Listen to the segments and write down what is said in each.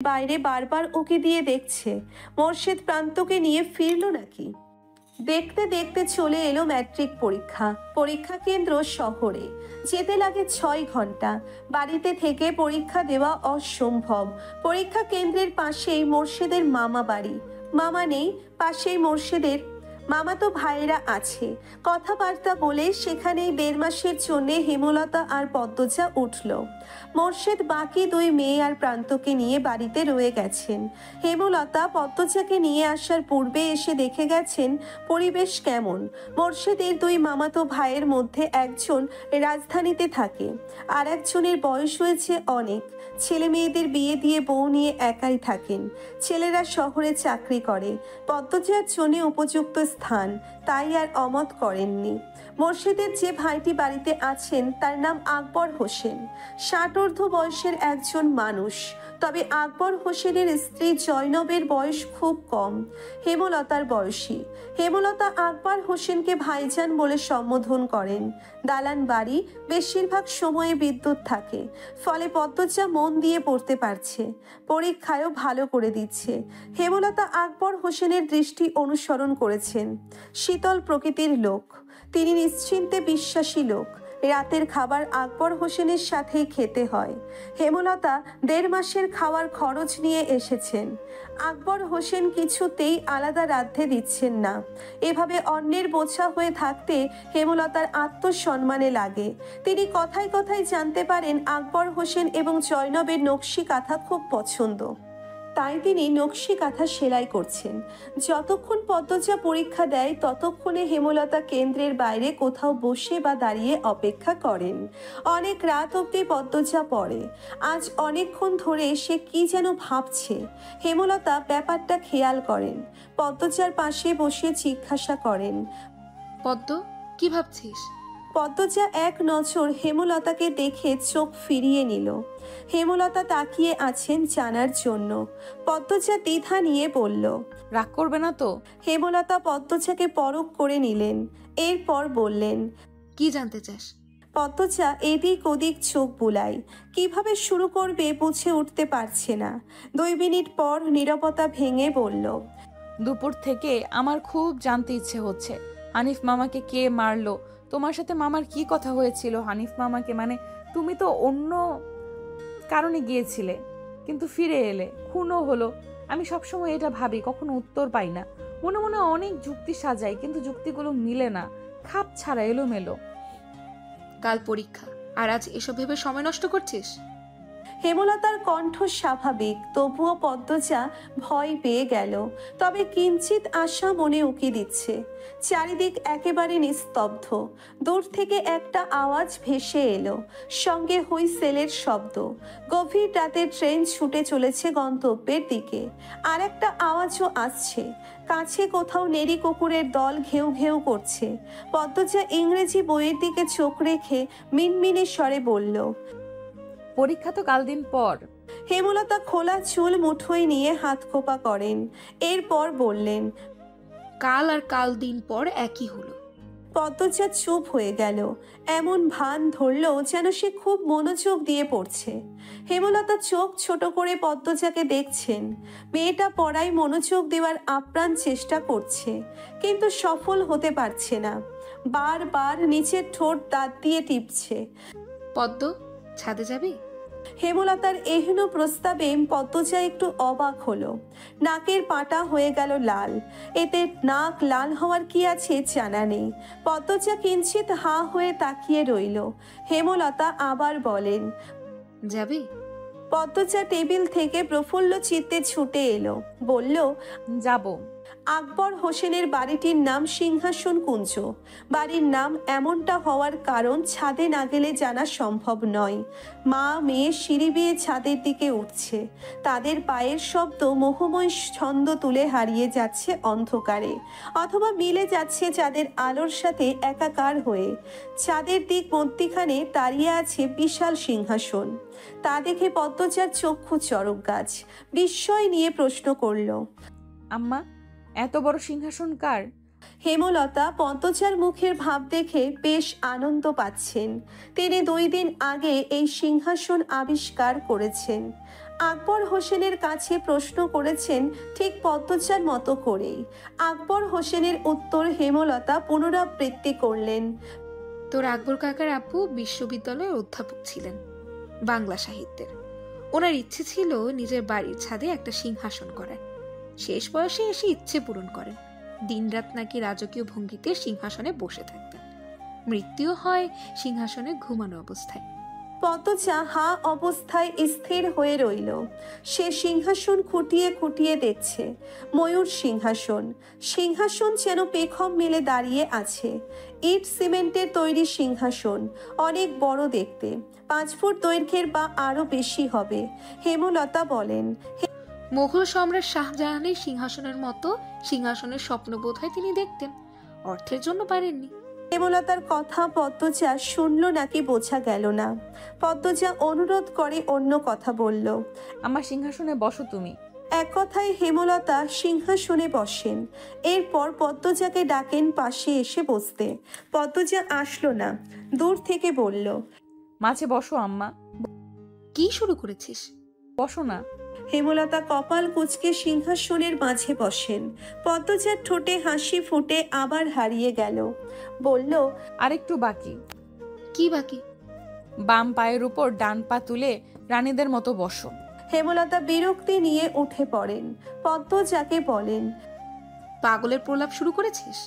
বাইরে বারবার ওকে দিয়ে দেখছে মোর্শেদ প্রান্তকে নিয়ে ফিরল নাকি। দেখতে দেখতে চলে এলো ম্যাট্রিক পরীক্ষা। পরীক্ষা কেন্দ্র শহরে, যেতে লাগে 6 ঘন্টা। বাড়িতে থেকে পরীক্ষা দেওয়া অসম্ভব। পরীক্ষা কেন্দ্রের পাশেই মোর্শেদের মামা বাড়ি। মামা নেই, পাশেই মোর্শেদের মামাতো ভাইয়েরা আছে। কথাবার্তা বলে সেখানেই 1.5 মাসের জন্যে হেমলতা আর পদ্মজা উঠল। মোর্শেদ বাকি 2 মেয়ে আর প্রান্তকে নিয়ে বাড়িতে রয়ে গেছেন। হেমলতা পদ্মজাকে নিয়ে আসার পূর্বে এসে দেখে গেছেন পরিবেশ কেমন। মোর্শেদের 2 মামাতো ভাইয়ের মধ্যে একজন রাজধানীতে থাকে, আর একজনের বয়স হয়েছে অনেক। ছেলে মেয়েদের বিয়ে দিয়ে বউ নিয়ে একাই থাকেন। ছেলেরা শহরে চাকরি করে। পদ্মজার জন্য উপযুক্ত স্থান, তাই আর অমত করেননি। মোর্শেদের যে ভাইটি বাড়িতে আছেন তার নাম আকবর হোসেন। 60 বয়সের একজন মানুষ। তবে আকবর হোসেনের স্ত্রী জয়নবের বয়স খুব কম, হেমলতার বয়সী। হেমলতা আকবর হোসেনকে ভাইজান বলে সম্বোধন করেন। দালান বাড়ি, বেশিরভাগ সময়ে বিদ্যুৎ থাকে, ফলে পদ্মজা মন দিয়ে পড়তে পারছে। পরীক্ষায়ও ভালো করে দিচ্ছে। হেমলতা আকবর হোসেনের দৃষ্টি অনুসরণ করেছেন। শীতল প্রকৃতির লোক, তিনি নিশ্চিন্তে বিশ্বাসী লোক। রাতের খাবার আকবর হোসেনের সাথেই খেতে হয়। হেমলতা 1.5 মাসের খাওয়ার খরচ নিয়ে এসেছেন। আকবর হোসেন কিছুতেই আলাদা রাঁধতে দিচ্ছেন না। এভাবে অন্যের বোঝা হয়ে থাকতে হেমলতার আত্মসম্মানে লাগে। তিনি কথায় কথায় জানতে পারেন আকবর হোসেন এবং জয়নবের নকশি কাঁথা খুব পছন্দ, তাই তিনি নকশি কাঁথা সেলাই করছেন। যতক্ষণ পদ্মজা পরীক্ষা দেয় ততক্ষণে হেমলতা কেন্দ্রের বাইরে কোথাও বসে বা দাঁড়িয়ে অপেক্ষা করেন। অনেক রাত অবধি পদ্মজা পড়ে। আজ অনেকক্ষণ ধরে সে কি যেন ভাবছে। হেমলতা ব্যাপারটা খেয়াল করেন। পদ্মজার পাশে বসে জিজ্ঞাসা করেন, পদ্ম, কি ভাবছিস? পদ্মজা এক নজর হেমলতাকে দেখে চোখ ফিরিয়ে নিল। হেমলতা তাকিয়ে আছেন জানার জন্য। পদ্মজা দ্বিধা নিয়ে বলল, রাগ করবে না তো? হেমলতা পদ্মজাকে পরখ করে নিলেন, এরপর বললেন, কি জানতে চাস? পদ্মজা এদিক ওদিক চোখ বুলায়। কিভাবে শুরু করবে বুঝে উঠতে পারছে না। 2 মিনিট পর নীরবতা ভেঙে বলল, দুপুর থেকে আমার খুব জানতে ইচ্ছে হচ্ছে, হানিফ মামাকে কে মারলো? তোমার সাথে মামার কি কথা হয়েছিল? হানিফ মামাকে, মানে তুমি তো অন্য কারণে গিয়েছিলে কিন্তু ফিরে এলে, খুনও হলো। আমি সবসময় এটা ভাবি, কখনো উত্তর পাই না। মনে মনে অনেক যুক্তি সাজাই, কিন্তু যুক্তিগুলো মিলে না, খাপ ছাড়া, এলোমেলো। কাল পরীক্ষা, আর আজ এসব ভেবে সময় নষ্ট করছিস? হেমলতার কণ্ঠ স্বাভাবিক, তবুও পদ্মজা ভয় পেয়ে গেল। তবে কিঞ্চিত আশা মনে উকি দিচ্ছে। চারিদিক একেবারে নিস্তব্ধ। দূর থেকে একটা আওয়াজ ভেসে এলো, সঙ্গে হুইসেলের শব্দ। গভীর রাতে ট্রেন ছুটে চলেছে গন্তব্যের দিকে। আর একটা আওয়াজও আসছে, কাছে কোথাও নেড়ি কুকুরের দল ঘেউ ঘেউ করছে। পদ্মজা ইংরেজি বইয়ের দিকে চোখ রেখে মিনমিনে স্বরে বলল, পরীক্ষা তো কাল দিন পর। হেমলতা খোলা চুল মুঠোয় নিয়ে হাত খোপা করেন। এরপর বললেন, কাল আর কাল দিন পর একই হলো। পদ্মজা চুপ হয়ে গেল। এমন ভান ধরল যেন সে খুব মনোযোগ দিয়ে পড়ছে। হেমলতা চোখ ছোট করে পদ্মজাকে দেখছেন। মেয়েটা পড়ায় মনোযোগ দেওয়ার আপ্রাণ চেষ্টা করছে, কিন্তু সফল হতে পারছে না। বারবার নিচের ঠোঁট দাঁত দিয়ে টিপছে। পদ্ম, ছাদে যাবি? হেমলতার এহেন প্রস্তাবে পদ্মজা একটু অবাক হলো। নাকের পাটা হয়ে গেল লাল। এতে নাক লাল হওয়ার কি আছে জানা নেই। পদ্মজা কিঞ্চিত হাঁ হয়ে তাকিয়ে রইল। হেমলতা আবার বলেন, যাবি? পদ্মজা টেবিল থেকে প্রফুল্ল চিত্তে ছুটে এলো, বলল, যাব। আকবর হোসেনের বাড়িটির নাম সিংহাসন কুঞ্জ। বাড়ির নাম এমনটা হওয়ার কারণ ছাদে না গেলে জানা সম্ভব নয়। মা মেয়ে সিঁড়ি বেয়ে ছাদের দিকে উঠছে। তাদের পায়ের শব্দ মোহময় ছন্দ তুলে হারিয়ে যাচ্ছে অন্ধকারে, অথবা মিলে যাচ্ছে চাঁদের আলোর সাথে একাকার হয়ে। ছাদের দিক মধ্যিখানে দাঁড়িয়ে আছে বিশাল সিংহাসন। তা দেখে পদ্মজার চক্ষু চড়ক গাছ। বিস্ময় নিয়ে প্রশ্ন করল, আম্মা, এত বড় সিংহাসন কার? হেমলতা পদ্মজার মুখের ভাব দেখে বেশ আনন্দ পাচ্ছেন। তিনি 2 দিন আগে এই সিংহাসন আবিষ্কার করেছেন। আকবর হোসেনের কাছে প্রশ্ন করেছেন ঠিক পদ্মজার মতো করেই। আকবর হোসেনের উত্তর হেমলতা পুনরাবৃত্তি করলেন। তোর আকবর কাকার আপু বিশ্ববিদ্যালয়ের অধ্যাপক ছিলেন, বাংলা সাহিত্যের। ওনার ইচ্ছে ছিল নিজের বাড়ির ছাদে একটা সিংহাসন করার। শেষ বয়সে এসে ইচ্ছে পূরণ করেন। দিনরাত নাকি রাজকীয় ভঙ্গিতে সিংহাসনে বসে থাকতেন। মৃত্যুও হয় সিংহাসনে ঘুমানো অবস্থায়। পদ্মজা হা অবস্থায় স্থির হয়ে রইল। সে সিংহাসন খুঁটিয়ে খুঁটিয়ে দেখছে। ময়ূর সিংহাসন। সিংহাসন যেন পেখম মেলে দাঁড়িয়ে আছে। ইট সিমেন্টের তৈরি সিংহাসন, অনেক বড় দেখতে, 5 ফুট দৈর্ঘ্যের বা আরো বেশি হবে। হেমলতা বলেন, মোগল সম্রাট শাহজাহানের সিংহাসনের মতো সিংহাসনের স্বপ্ন বোধ হয় তিনি দেখতেন, অর্থের জন্য পারেননি। হেমলতার কথা পদ্মজা শুনল নাকি বোঝা গেল না। পদ্মজা অনুরোধ করে অন্য কথা বলল, আমার সিংহাসনে বসো তুমি। এক কথায় হেমলতা সিংহাসনে বসেন। এরপর পদ্মজাকে ডাকেন পাশে এসে বসতে। পদ্মজা আসলো না, দূর থেকে বলল, মাঝে বসো আম্মা। কি শুরু করেছিস? বসো না। হেমলতা কপাল কুঁচকে সিংহাসনের মাঝে বসেন। পদ্মজার ঠোঁটে হাসি ফুটে আবার হারিয়ে গেল। বলল, আরেকটু বাকি। কি বাকি? বাম পায়ের উপর ডান পা তুলে রানীদের মতো বসো। হেমলতা বিরক্তি নিয়ে উঠে পড়েন। পদ্মজাকে বলেন, পাগলের প্রলাপ শুরু করেছিস?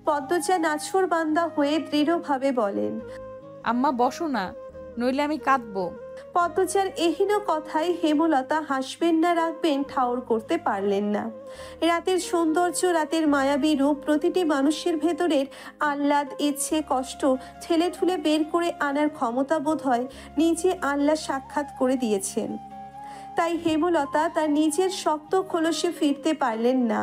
পদ্মজা নাছোড় বান্দা হয়ে দৃঢ়ভাবে বলেন, আম্মা বসো না, নইলে আমি কাঁদবো। পদ্মজার এহেন কথায় হেমলতা হাসবেন না রাখবেন ঠাউর করতে পারলেন না। রাতের সৌন্দর্য, রাতের মায়াবী রূপ প্রতিটি মানুষের ভেতরের আহ্লাদ, ইচ্ছে, কষ্ট ঠেলে ঠুলে বের করে আনার ক্ষমতা বোধ হয় নিজে আল্লাহ সাক্ষাৎ করে দিয়েছেন। তাই হেমলতা তার নিজের শক্ত খোলসে ফিরতে পারলেন না।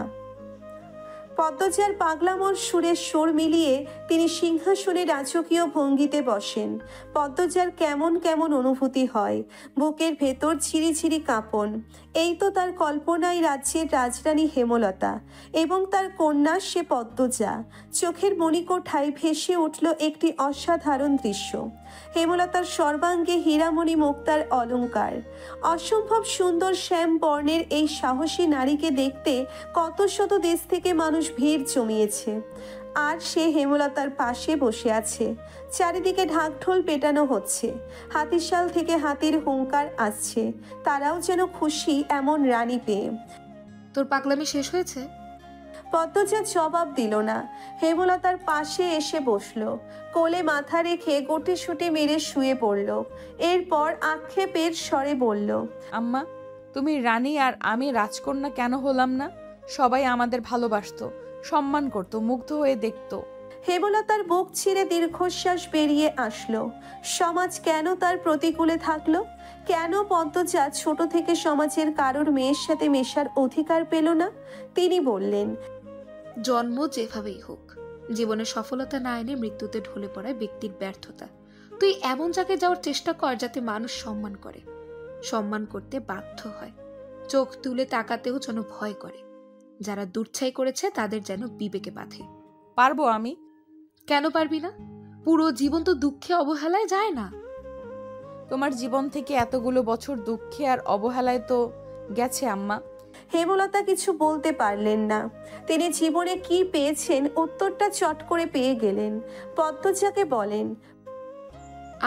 পদ্মজার পাগলামোর সুরের সুর মিলিয়ে তিনি সিংহাসনে রাজকীয় ভঙ্গিতে বসেন। পদ্মজার কেমন কেমন অনুভূতি হয়, বুকের ভেতর ঝিরিঝিরি কাঁপন। এই তো তার কল্পনায় রাজ্যের রাজরানী হেমলতা এবং তার কন্যা সে পদ্মজা। চোখের মণিকোঠায় ভেসে উঠল একটি অসাধারণ দৃশ্য। হেমলতার সর্বাঙ্গে হীরামণি মুক্তার অলঙ্কার। অসম্ভব সুন্দর শ্যাম বর্ণের এই সাহসী নারীকে দেখতে কত শত দেশ থেকে মানুষ ভিড় জমিয়েছে। আর সে হেমলতার পাশে বসে আছে। চারিদিকে ঢাকঢোল পেটানো হচ্ছে, হাতিশাল থেকে হাতির হুঙ্কার আসছে। তারাও যেন খুশি এমন রানী পেয়ে। তোর পাগলামি শেষ হয়েছে? পদ্মজা জবাব দিল না। হেমলতার পাশে এসে বসল, কোলে মাথা রেখে গুটিসুটি মেরে শুয়ে পড়ল। এরপর আক্ষেপের স্বরে বলল, আম্মা, তুমি রানী আর আমি রাজকন্যা কেন হলাম না? সবাই আমাদের ভালোবাসতো, সম্মান করত, মুগ্ধ হয়ে দেখতো। হেমলতার বুক ছিঁড়ে দীর্ঘশ্বাস বেরিয়ে আসলো। সমাজ কেন তার প্রতিকূলে থাকলো? কেন পদ্মজা ছোট থেকে সমাজের কারোর মেয়ের সাথে মেশার অধিকার পেল না? তিনি বললেন, জন্ম যেভাবেই হোক, জীবনে সফলতা না এনে মৃত্যুতে ঢলে পড়ায় ব্যক্তির ব্যর্থতা। তুই এমন জায়গায় যাওয়ার চেষ্টা কর যাতে মানুষ সম্মান করে, সম্মান করতে বাধ্য হয়, চোখ তুলে তাকাতেও যেন ভয় করে। যারা দুর্ছাই করেছে তাদের যেন বিবেকে বাঁধে। পারবো আমি। কেন পারবি না? পুরো জীবন তো দুঃখে অবহেলায় যায় না। তোমার জীবন থেকে এতগুলো বছর দুঃখে আর অবহেলায় তো গেছে আম্মা। হেমলতা কিছু বলতে পারলেন না। তিনি জীবনে কি পেয়েছেন উত্তরটা চট করে পেয়ে গেলেন। পদ্মজাকে বলেন,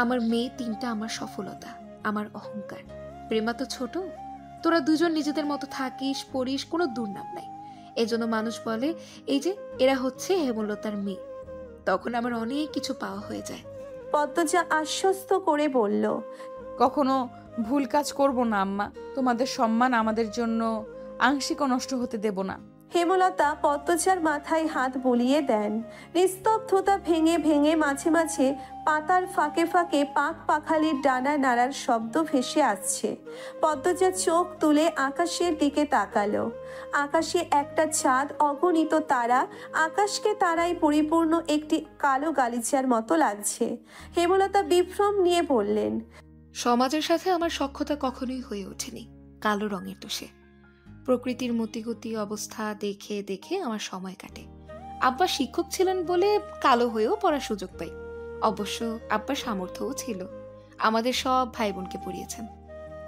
আমার মেয়ে 3টা আমার সফলতা, আমার অহংকার। প্রেমা তো ছোট, তোরা দুজন নিজেদের মতো থাকিস, পড়িস, কোনো দুর্নাম নাই। এজন্য মানুষ বলে এই যে এরা হচ্ছে হেমলতার মেয়ে। তখন আমার অনেক কিছু পাওয়া হয়ে যায়। পদ্মজা আশ্বস্ত করে বলল, কখনো ভুল কাজ করব না আম্মা। তোমাদের সম্মান আমাদের জন্য আংশিকও নষ্ট হতে দেব না। হেমলতা পদ্মজার মাথায় হাত বুলিয়ে দেন। নিস্তব্ধতা ভেঙে ভেঙে মাঝে মাঝে পাতার ফাঁকে ফাঁকে পাখ পাখালির ডানা নাড়ার শব্দ ভেসে আসছে। পদ্মজা চোখ তুলে আকাশের দিকে তাকালো। আকাশে একটা চাঁদ, অগণিত তারা, আকাশকে তারায় পরিপূর্ণ একটি কালো গালিচার মতো লাগছে। হেমলতা বিভ্রম নিয়ে বললেন, সমাজের সাথে আমার সখ্যতা কখনোই হয়ে ওঠেনি। কালো রঙের দোষে প্রকৃতির মতিগতি অবস্থা দেখে দেখে আমার সময় কাটে। আব্বা শিক্ষক ছিলেন বলে কালো হয়েও পড়ার সুযোগ পাই। অবশ্য আব্বার সামর্থ্যও ছিল, আমাদের সব ভাই বোনকে পড়িয়েছেন।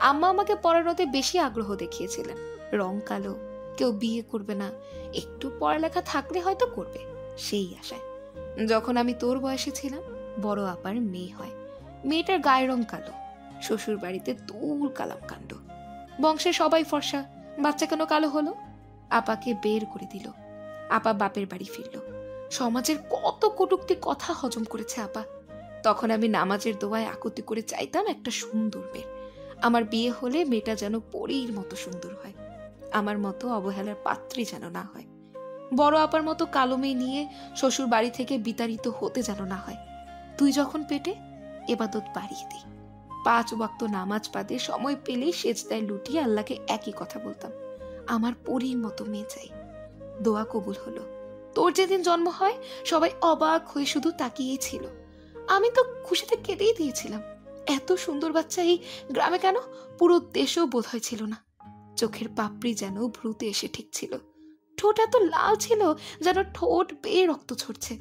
আম্মা আমাকে পড়ানোতে বেশি আগ্রহ দেখিয়েছিলেন। রং কালো, কেউ বিয়ে করবে না, একটু পড়ালেখা থাকলে হয়তো করবে, সেই আশায়। যখন আমি তোর বয়সে ছিলাম, বড় আপার মেয়ে হয়। মেয়েটার গায়ের রং কালো, শ্বশুর বাড়িতে তুল কালাম কাণ্ড, বংশে সবাই ফর্সা, বাচ্চা কেন কালো হলো? আপাকে বের করে দিল। আপা বাপের বাড়ি ফিরল। সমাজের কত কটূক্তি কথা হজম করেছে আপা। তখন আমি নামাজের দোয়ায় আকুতি করে চাইতাম একটা সুন্দর মেয়ে। আমার বিয়ে হলে মেয়েটা যেন পরীর মতো সুন্দর হয়, আমার মতো অবহেলার পাত্রী যেন না হয়। বড় আপার মতো কালো মেয়ে নিয়ে শ্বশুর বাড়ি থেকে বিতাড়িত হতে যেন না হয়। তুই যখন পেটে, এবাদত বাড়িয়ে দিই। 5 ওয়াক্ত নামাজ বাদে সময় পেলেই সেজদায় লুটিয়ে আল্লাহকে একই কথা বলতাম, আমার পরীর মতো মেয়ে চাই। দোয়া কবুল হলো। তোর যেদিন জন্ম হয় সবাই অবাক হয়ে শুধু তাকিয়েই ছিল। আমি তো খুশিতে কেঁদেই দিয়েছিলাম। এত সুন্দর বাচ্চা এই গ্রামে কেন, পুরো দেশেও বোধ হয় ছিল না। চোখের পাপড়ি যেন ভ্রুতে এসে ঠিক ছিল। ঠোঁট এত লাল ছিল যেন ঠোঁট বেয়ে রক্ত ঝরছে।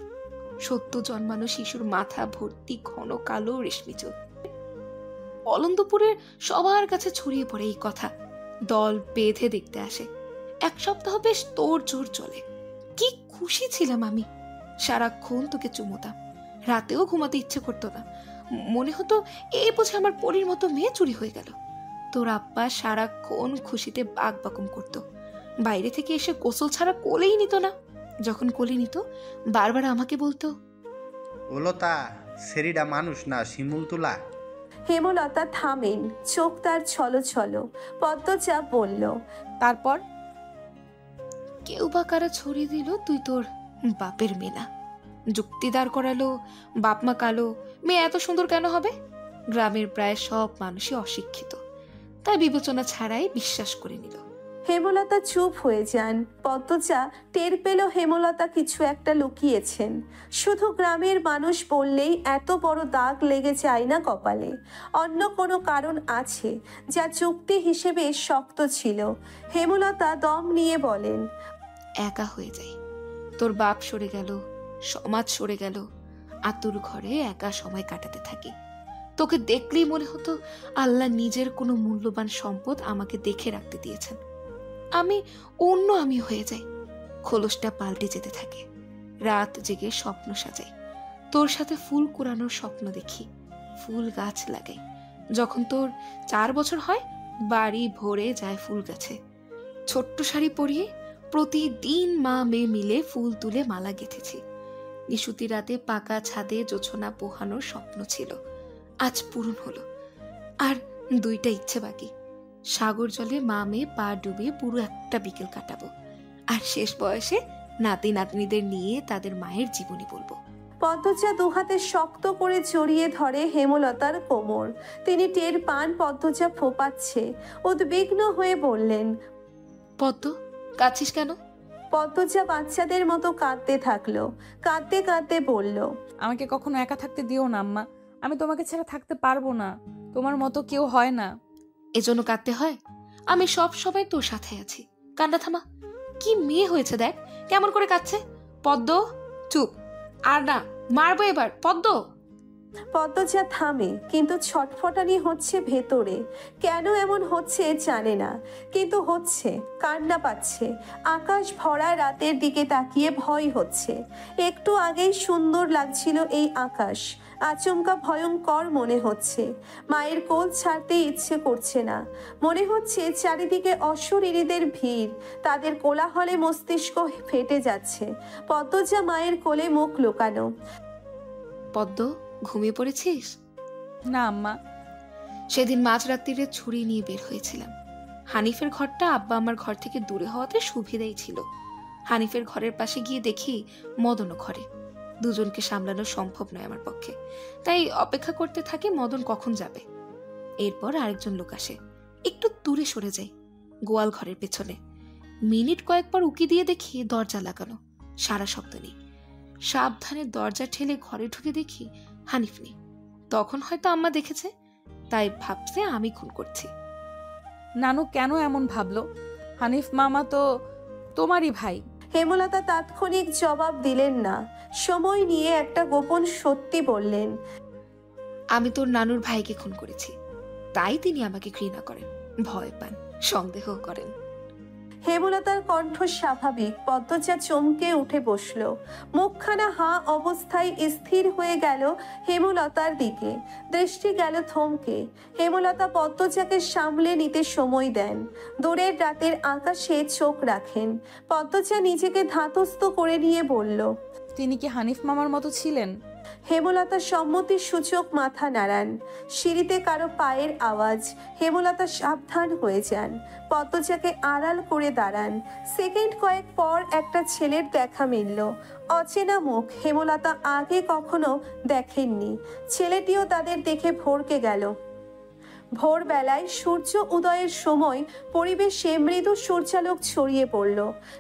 সদ্য জন্মানো শিশুর মাথা ভর্তি ঘন কালো রেশমি চুল। অলন্দপুরের সবার কাছে ছড়িয়ে পড়ে এই কথা। দল বেঁধে দেখতে আসে। 1 সপ্তাহ বেশ তোর জোর চলে। কি খুশি ছিলাম আমি। সারাক্ষণ তোকে চুমোতাম, রাতেও ঘুমাতে ইচ্ছে করতো না। মনে হতো এই বুঝে আমার পরীর মতো মেয়ে চুরি হয়ে গেল। তোর আব্বা সারাক্ষণ খুশিতে বাক বাকুম করতো। বাইরে থেকে এসে গোসল ছাড়া কোলেই নিত না। যখন কোলে নিত বারবার আমাকে বলতো, ওলতা সেরিডা মানুষ না শিমুল তুলা। হেমলতা থামেন, চোখ তার ছলো ছলো। পদ্মজা বলল, তারপর কেউ বা কারা ছড়িয়ে দিল তুই তোর বাপের মেয়ে না। যুক্তি দাঁড় করালো, বাপ মা কালো, মেয়ে এত সুন্দর কেন হবে? গ্রামের প্রায় সব মানুষই অশিক্ষিত, তাই বিবেচনা ছাড়াই বিশ্বাস করে নিল। হেমলতা চুপ হয়ে যান। পদ্মজা টের পেল হেমলতা কিছু একটা লুকিয়েছেন। শুধু গ্রামের মানুষ বললেই এত বড় দাগ লেগে যায় না কপালে। অন্য কোনো কারণ আছে যা যুক্তি হিসেবে শক্ত ছিল। হেমলতা দম নিয়ে বলেন, একা হয়ে যাই। তোর বাপ সরে গেল, সমাজ সরে গেল, আতুর ঘরে একা সময় কাটাতে থাকি। তোকে দেখলেই মনে হতো আল্লাহ নিজের কোনো মূল্যবান সম্পদ আমাকে দেখে রাখতে দিয়েছেন। আমি অন্য আমি হয়ে যাই। খোলসটা পাল্টে যেতে থাকে। রাত জেগে স্বপ্ন সাজাই। তোর সাথে ফুল কুড়ানোর স্বপ্ন দেখি, ফুল গাছ লাগাই। যখন তোর 4 বছর হয়, বাড়ি ভরে যায় ফুল গাছে। ছোট্ট শাড়ি পরিয়ে প্রতিদিন মা মেয়ে মিলে ফুল তুলে মালা গেঁথেছি। নিশুতি রাতে পাকা ছাদে জোছনা পোহানোর স্বপ্ন ছিল, আজ পূরণ হলো। আর 2টা ইচ্ছে বাকি। সাগর জলে মা মেয়ে পা ডুবিয়ে পুরো একটা বিকেল কাটাবো। আর শেষ বয়সে নাতি নাতনিদের নিয়ে তাদের মায়ের জীবনী বলবো। পদ্মজা দুহাতে শক্ত করে জড়িয়ে ধরে হেমলতার কোমর। তিনি টের পান পদ্মজা ফোপাচ্ছে। উদ্বিগ্ন হয়ে বললেন, পদ্ম, কাঁদছিস কেন? পদ্মজা বাচ্চাদের মতো কাঁদতে থাকলো। কাঁদতে কাঁদতে বলল, আমাকে কখনো একা থাকতে দিও না আম্মা, আমি তোমাকে ছাড়া থাকতে পারবো না। তোমার মতো কেউ হয় না। এজন্য কাঁদতে হয়? আমি সব সময় তোর সাথে আছি। কান্না থামা। কি মেয়ে হয়েছে দেখ, কেমন করে কাঁদছে। পদ্ম, চুপ। আর না, মারবো এবার। পদ্ম। পদ্মজা থামে, কিন্তু ছটফটানি হচ্ছে ভেতরে। কেন এমন হচ্ছে জানে না, কিন্তু হচ্ছে। কান্না পাচ্ছে। আকাশ ভরা রাতের দিকে তাকিয়ে ভয় হচ্ছে। একটু আগেই সুন্দর লাগছিল এই আকাশ, আচমকা ভয়ঙ্কর মনে হচ্ছে। মায়ের কোল ছাড়তে ইচ্ছে করছে না। মনে হচ্ছে চারিদিকে অশরীরীদের ভিড়, তাদের কোলাহলে মস্তিষ্ক ফেটে যাচ্ছে। পদ্মজা মায়ের কোলে মুখ লুকানো। পদ্ম, ঘুমিয়ে পড়েছিস? না আম্মা। সেদিন মাঝরাত্রিরে ছুরি নিয়ে বের হয়েছিলাম। হানিফের ঘরটা আব্বা আমার ঘর থেকে দূরে হওয়াতে সুবিধাই ছিল। হানিফের ঘরের পাশে গিয়ে দেখি মদনও ঘরে। দুজনকে সামলানো সম্ভব নয় আমার পক্ষে, তাই অপেক্ষা করতে থাকি মদন কখন যাবে। এরপর আরেকজন লোক আসে। একটু দূরে সরে যাই, গোয়াল ঘরের পেছনে। মিনিট কয়েকবার উকি দিয়ে দেখি দরজা লাগানো, সারা শব্দ নেই। সাবধানে দরজা ঠেলে ঘরে ঢুকে দেখি হানিফ নেই। তখন হয়তো আম্মা দেখেছে, তাই ভাবছে আমি খুন করছি। নানু কেন এমন ভাবলো? হানিফ মামা তো তোমারই ভাই। হেমলতা তাৎক্ষণিক জবাব দিলেন না। সময় নিয়ে একটা গোপন সত্যি বললেন, আমি তোর নানুর ভাইকে খুন করেছি। তাই তিনি আমাকে ঘৃণা করেন, ভয় পান, সন্দেহ করেন। হেমলতার কণ্ঠ স্বাভাবিক। পদ্মজা চমকে উঠে বসল। মুখখানা হাঁ অবস্থায় স্থির হয়ে গেল হেমলতার দিকে। দৃষ্টি গেল থমকে। হেমলতা পদ্মজাকে সামলে নিতে সময় দেন। দূরের রাতের আকাশে চোখ রাখেন। পদ্মজা নিজেকে ধাতস্থ করে নিয়ে বলল, তিনি কি হানিফ মামার মতো ছিলেন? হেমলতা সম্মতির সূচক মাথা নাড়ান। সিঁড়িতে কারো পায়ের আওয়াজ। হেমলতা সাবধান হয়ে যান। পদ্মজাকে আড়াল করে দাঁড়ান। সেকেন্ড কয়েক পর একটা ছেলের দেখা মিলল। অচেনা মুখ। হেমলতা আগে কখনো দেখেননি। ছেলেটিও তাদের দেখে ভড়কে গেল। ভোরবেলায় সূর্য উদয়ের সময় পরিবেশে মৃদু সূর্যালোক ছড়িয়ে পড়ল।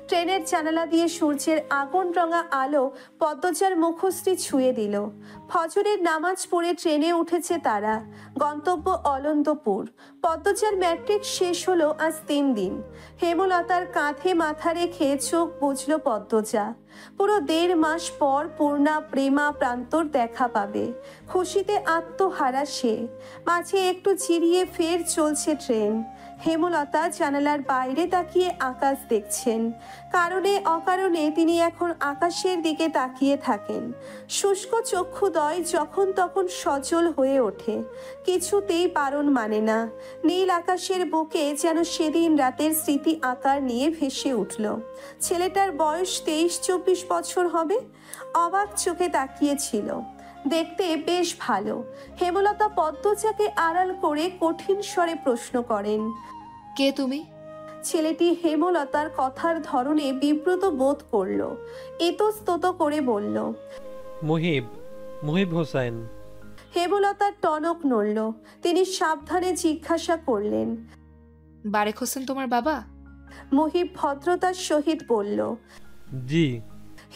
ট্রেনের জানালা দিয়ে সূর্যের আগুন রঙা আলো পদ্মজার মুখশ্রী ছুঁয়ে দিল। ফজরের নামাজ পড়ে ট্রেনে উঠেছে তারা। গন্তব্য অলন্দপুর। পদ্মজার ম্যাট্রিক শেষ হলো আজ 3 দিন। হেমলতার কাঁধে মাথা রেখে চোখ বুঝল পদ্মজা। পুরো 1.5 মাস পর পূর্ণা প্রেমা প্রান্তর দেখা পাবে। খুশিতে আত্মহারা সে। মাঝে একটু চিরিয়ে ফের চলছে ট্রেন। হেমলতা জানালার বাইরে তাকিয়ে আকাশ দেখছেন। কারণে অকারণে তিনি এখন আকাশের দিকে তাকিয়ে থাকেন। শুষ্ক চক্ষুদ্বয় যখন তখন সচল হয়ে ওঠে। কিছুতেই বারণ মানে না। নীল আকাশের বুকে যেন সেদিন রাতের স্মৃতি আকার নিয়ে ভেসে উঠল। ছেলেটার বয়স 23-24 বছর হবে। অবাক চোখে তাকিয়েছিল। দেখতে বেশ ভালো। হেমলতা পদ্মজাকে আড়াল করে কঠিন স্বরে প্রশ্ন করেন, কে তুমি? ছেলেটি হেমলতার কথার ধরনে বিব্রত বোধ করল। ইতস্তত করে বলল, মুহিব হোসেন। হেমলতার টনক নড়ল। তিনি সাবধানে জিজ্ঞাসা করলেন, বারেক হোসেন তোমার বাবা? মুহিব ভদ্রতার সহিত বলল, জি।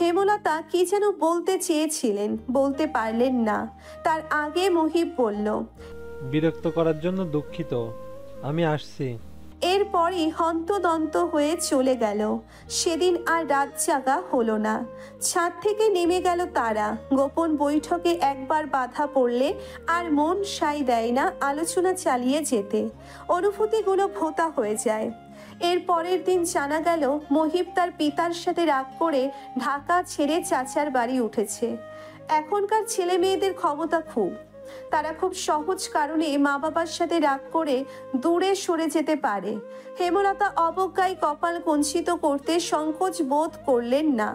হেমলতা কি যেন বলতে চেয়েছিলেন, বলতে পারলেন না। তার আগে মুহিব বলল, বিরক্ত করার জন্য দুঃখিত, আমি আসছি। এরপরই হন্তদন্ত হয়ে চলে গেল। সেদিন আর রাত জাগা হলো না। ছাদ থেকে নেমে গেল তারা। গোপন বৈঠকে একবার বাধা পড়লে আর মন সায় দেয় না আলোচনা চালিয়ে যেতে। অনুভূতিগুলো ভোঁতা হয়ে যায়। এর পরের দিন জানা গেল মহিব তার পিতার সাথে রাগ করে ঢাকা ছেড়ে চাচার বাড়ি উঠেছে। এখনকার ছেলে মেয়েদের ক্ষমতা খুব। তারা খুব সহজ কারণে মা বাবার সাথে রাগ করে দূরে সরে যেতে পারে। হেমলতা অবজ্ঞায় কপাল কুঞ্চিত করতে সংকোচ বোধ করলেন না।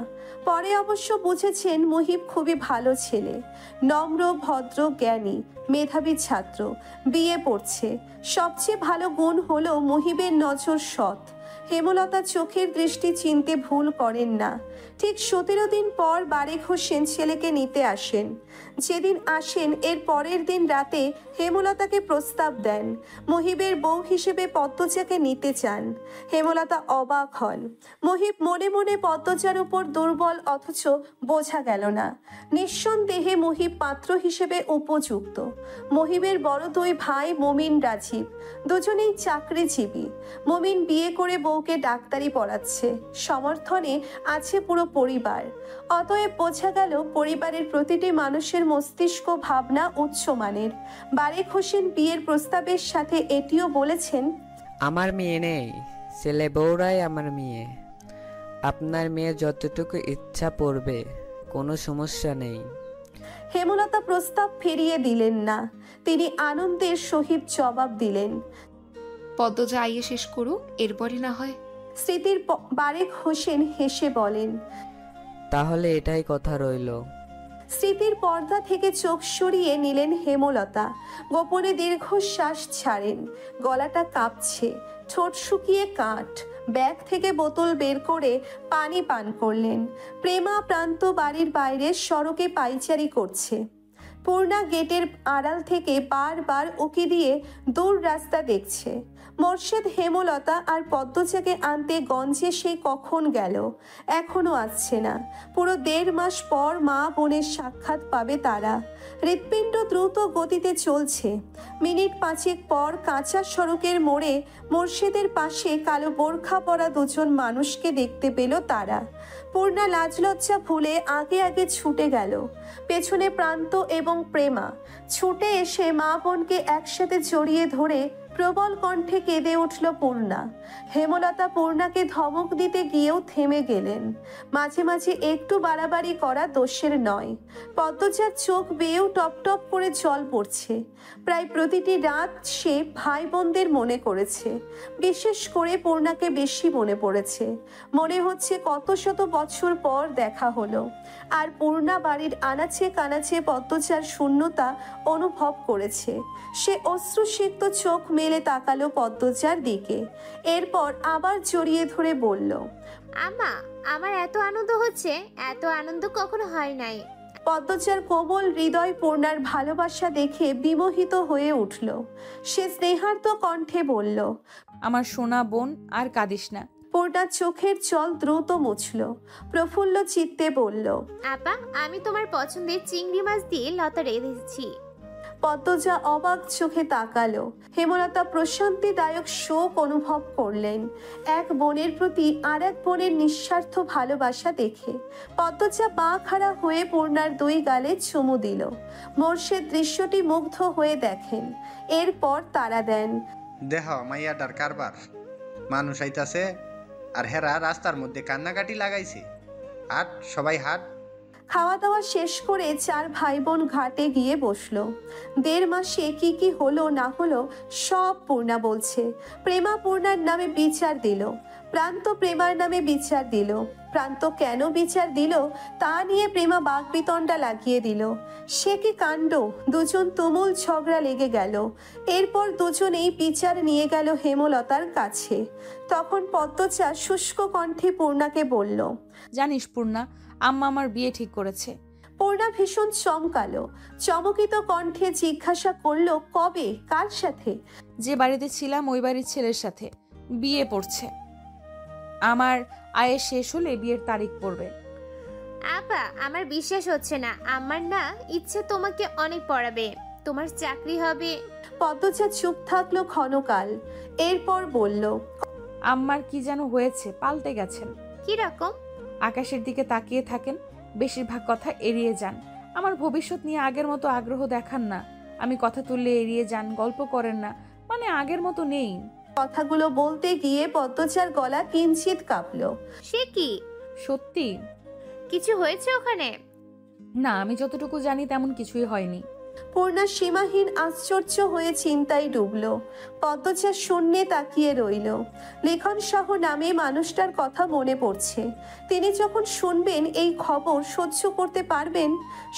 পরে অবশ্য বুঝেছেন মহিব খুবই ভালো ছেলে। নম্র, ভদ্র, জ্ঞানী, মেধাবী ছাত্র। বিয়ে পড়ছে। সবচেয়ে ভালো গুণ হলো মহিবের নজর সৎ। হেমলতা চোখের দৃষ্টি চিনতে ভুল করেন না। ঠিক 17 দিন পর বারেক হোসেন ছেলেকে নিতে আসেন। যেদিন আসেন এর পরের দিন রাতে হেমলতাকে প্রস্তাব দেন। মহিবের বউ হিসেবে পদ্মজাকে নিতে চান। হেমলতা অবাক হন। মহিব মনে মনে পদ্মজার উপর দুর্বল, অথচ বোঝা গেল না। নিঃসন্দেহে মহিব পাত্র হিসেবে উপযুক্ত। মহিবের বড় 2 ভাই মমিন, রাজীব, দুজনেই চাকরিজীবী। মমিন বিয়ে করে বউকে ডাক্তারি পড়াচ্ছে। সমর্থনে আছে পুরো পরিবার। অতএব বোঝা গেল পরিবারের প্রতিটি মানুষের মস্তিষ্ক ভাবনা উচ্চমানের। বারেক হোসেন বিয়ের প্রস্তাবের সাথে এটিও বলেছেন, আমার মেয়ে নেই, ছেলে বউরাই আমার মেয়ে। আপনার মেয়ে যতটুকু ইচ্ছা পড়বে, কোনো সমস্যা নেই। হেমলতা প্রস্তাব ফিরিয়ে দিলেন না। তিনি আনন্দের সহিত জবাব দিলেন, পদ্মজা আইয়ে শেষ করুক, এরপরই না হয়। স্মৃতির বারেক হোসেন হেসে বলেন, তাহলে এটাই কথা রইল। স্মৃতির পর্দা থেকে চোখ সরিয়ে নিলেন হেমলতা। গোপনে দীর্ঘশ্বাস ছাড়েন। গলাটা কাঁপছে, ঠোঁট শুকিয়ে কাঠ। ব্যাগ থেকে বোতল বের করে পানি পান করলেন। প্রেমা প্রান্ত বাড়ির বাইরে সড়কে পাইচারি করছে। পূর্ণা গেটের আড়াল থেকে বারবার উকি দিয়ে দূর রাস্তা দেখছে। মোর্শেদ হেমলতা আর পদ্মজাকে আনতে গঞ্জে সে কখন গেল, এখনো আসছে না। পুরো 1.5 মাস পর মা বোনের সাক্ষাৎ পাবে তারা। হৃৎপিণ্ড দ্রুত গতিতে চলছে। মিনিট 5 পর কাঁচা সড়কের মোড়ে মোর্শেদের পাশে কালো বোরখা পরা 2জন মানুষকে দেখতে পেল তারা। পূর্ণা লাজলজ্জা ভুলে আগে আগে ছুটে গেল। পেছনে প্রান্ত এবং এবং প্রেমা ছুটে এসে মা বোনকে একসাথে জড়িয়ে ধরে প্রবল কণ্ঠে কেঁদে উঠল পূর্ণা। হেমলতা পূর্ণাকে ধমক দিতে গিয়েও থেমে গেলেন। মাঝে মাঝে একটু বাড়াবাড়ি করা দোষের নয়। পদ্মজার চোখ বেয়েও টপ টপ করে জল পড়ছে। প্রায় প্রতিটি রাত সে ভাই বোনদের মনে করেছে, বিশেষ করে পূর্ণাকে বেশি মনে পড়েছে। মনে হচ্ছে কত শত বছর পর দেখা হলো। আর পূর্ণা বাড়ির আনাচে কানাচে পদ্মজার শূন্যতা অনুভব করেছে। সে অশ্রুসিক্ত চোখ মেলে তাকালো পদ্মজার দিকে, এরপর আবার জড়িয়ে ধরে বলল, আম্মা, আমার এত আনন্দ হচ্ছে, এত আনন্দ কখনো হয় নাই। পদ্মজার কোমল হৃদয় পূর্ণার ভালোবাসা দেখে বিমোহিত হয়ে উঠল। সে স্নেহার্ত কণ্ঠে বলল, আমার সোনা বোন, আর কাঁদিস না। পূর্ণার চোখের জল দ্রুত মুছল। প্রফুল্ল চিত্তে বলল, আপা, আমি তোমার পছন্দের চিংড়ি মাছ দিয়ে লতা রেঁধেছি। পদ্মজা অবাক চোখে তাকালো। হেমলতা প্রশান্তিদায়ক শোক অনুভব করলেন এক বোনের প্রতি আর এক বোনের নিঃস্বার্থ ভালোবাসা দেখে। পদ্মজা পা খাড়া হয়ে পূর্ণার দুই গালে চুমু দিল। মোর্শেদ দৃশ্যটি মুগ্ধ হয়ে দেখেন, এরপর তাড়া দেন, দেহ মাইয়াটার কারবার। মানুষ আইতাছে আর হেরা রাস্তার মধ্যে কান্নাকাটি লাগাইছে। হাট সবাই হাট। খাওয়া দাওয়া শেষ করে চার ভাই বোন ঘাটে গিয়ে বসলো। 1.5 মাসে কি কি হলো না হলো সব পূর্ণা বলছে। প্রেমা পূর্ণার নামে বিচার দিল, প্রান্ত প্রেমার নামে বিচার দিল। প্রান্ত কেন বিচার দিল তা নিয়ে প্রেমা বাকবিতণ্ডা লাগিয়ে দিল। সে কি কাণ্ড! দুজন তুমুল ঝগড়া লেগে গেল। এরপর দুজনেই বিচার নিয়ে গেল হেমলতার কাছে। তখন পদ্মজা শুষ্ক কণ্ঠে পূর্ণাকে বলল, জানিস পূর্ণা, আম্মা আমার বিয়ে ঠিক করেছে। পূর্ণা ভীষণ চমকালো। চমকিত কণ্ঠে জিজ্ঞাসা করলো, কবে, কার সাথে? যে বাড়িতে ছিলাম ওই বাড়ির ছেলের সাথে বিয়ে পড়ছে। আমার আয়ের শেষ হলে বিয়ের তারিখ পড়বে। আপা, আমার বিশ্বাস হচ্ছে না। আমার না ইচ্ছে তোমাকে অনেক পড়াবে, তোমার চাকরি হবে। পদ্মজা চুপ থাকলো ক্ষণকাল, এরপর বলল, আম্মার কি যেন হয়েছে, পাল্টে গেছেন। কি রকম? আকাশের দিকে তাকিয়ে থাকেন, বেশিরভাগ কথা এড়িয়ে যান। আমার ভবিষ্যৎ নিয়ে আগের মতো আগ্রহ দেখান না। আমি কথা তুললে এড়িয়ে যান, গল্প করেন না, মানে আগের মতো নেই। কথাগুলো বলতে গিয়ে পদ্মজার গলা কিঞ্চিত কাঁপলো। সে কি? সত্যি? কিছু হয়েছে ওখানে? না, আমি যতটুকু জানি তেমন কিছুই হয়নি। পূর্ণা সীমাহীন আশ্চর্য হয়ে চিন্তায় ডুবল। পদ্মজা শূন্যে তাকিয়ে রইল। লেখন সহ নামে মানুষটার কথা মনে পড়ছে। তিনি যখন শুনবেন এই খবর সহ্য করতে পারবেন?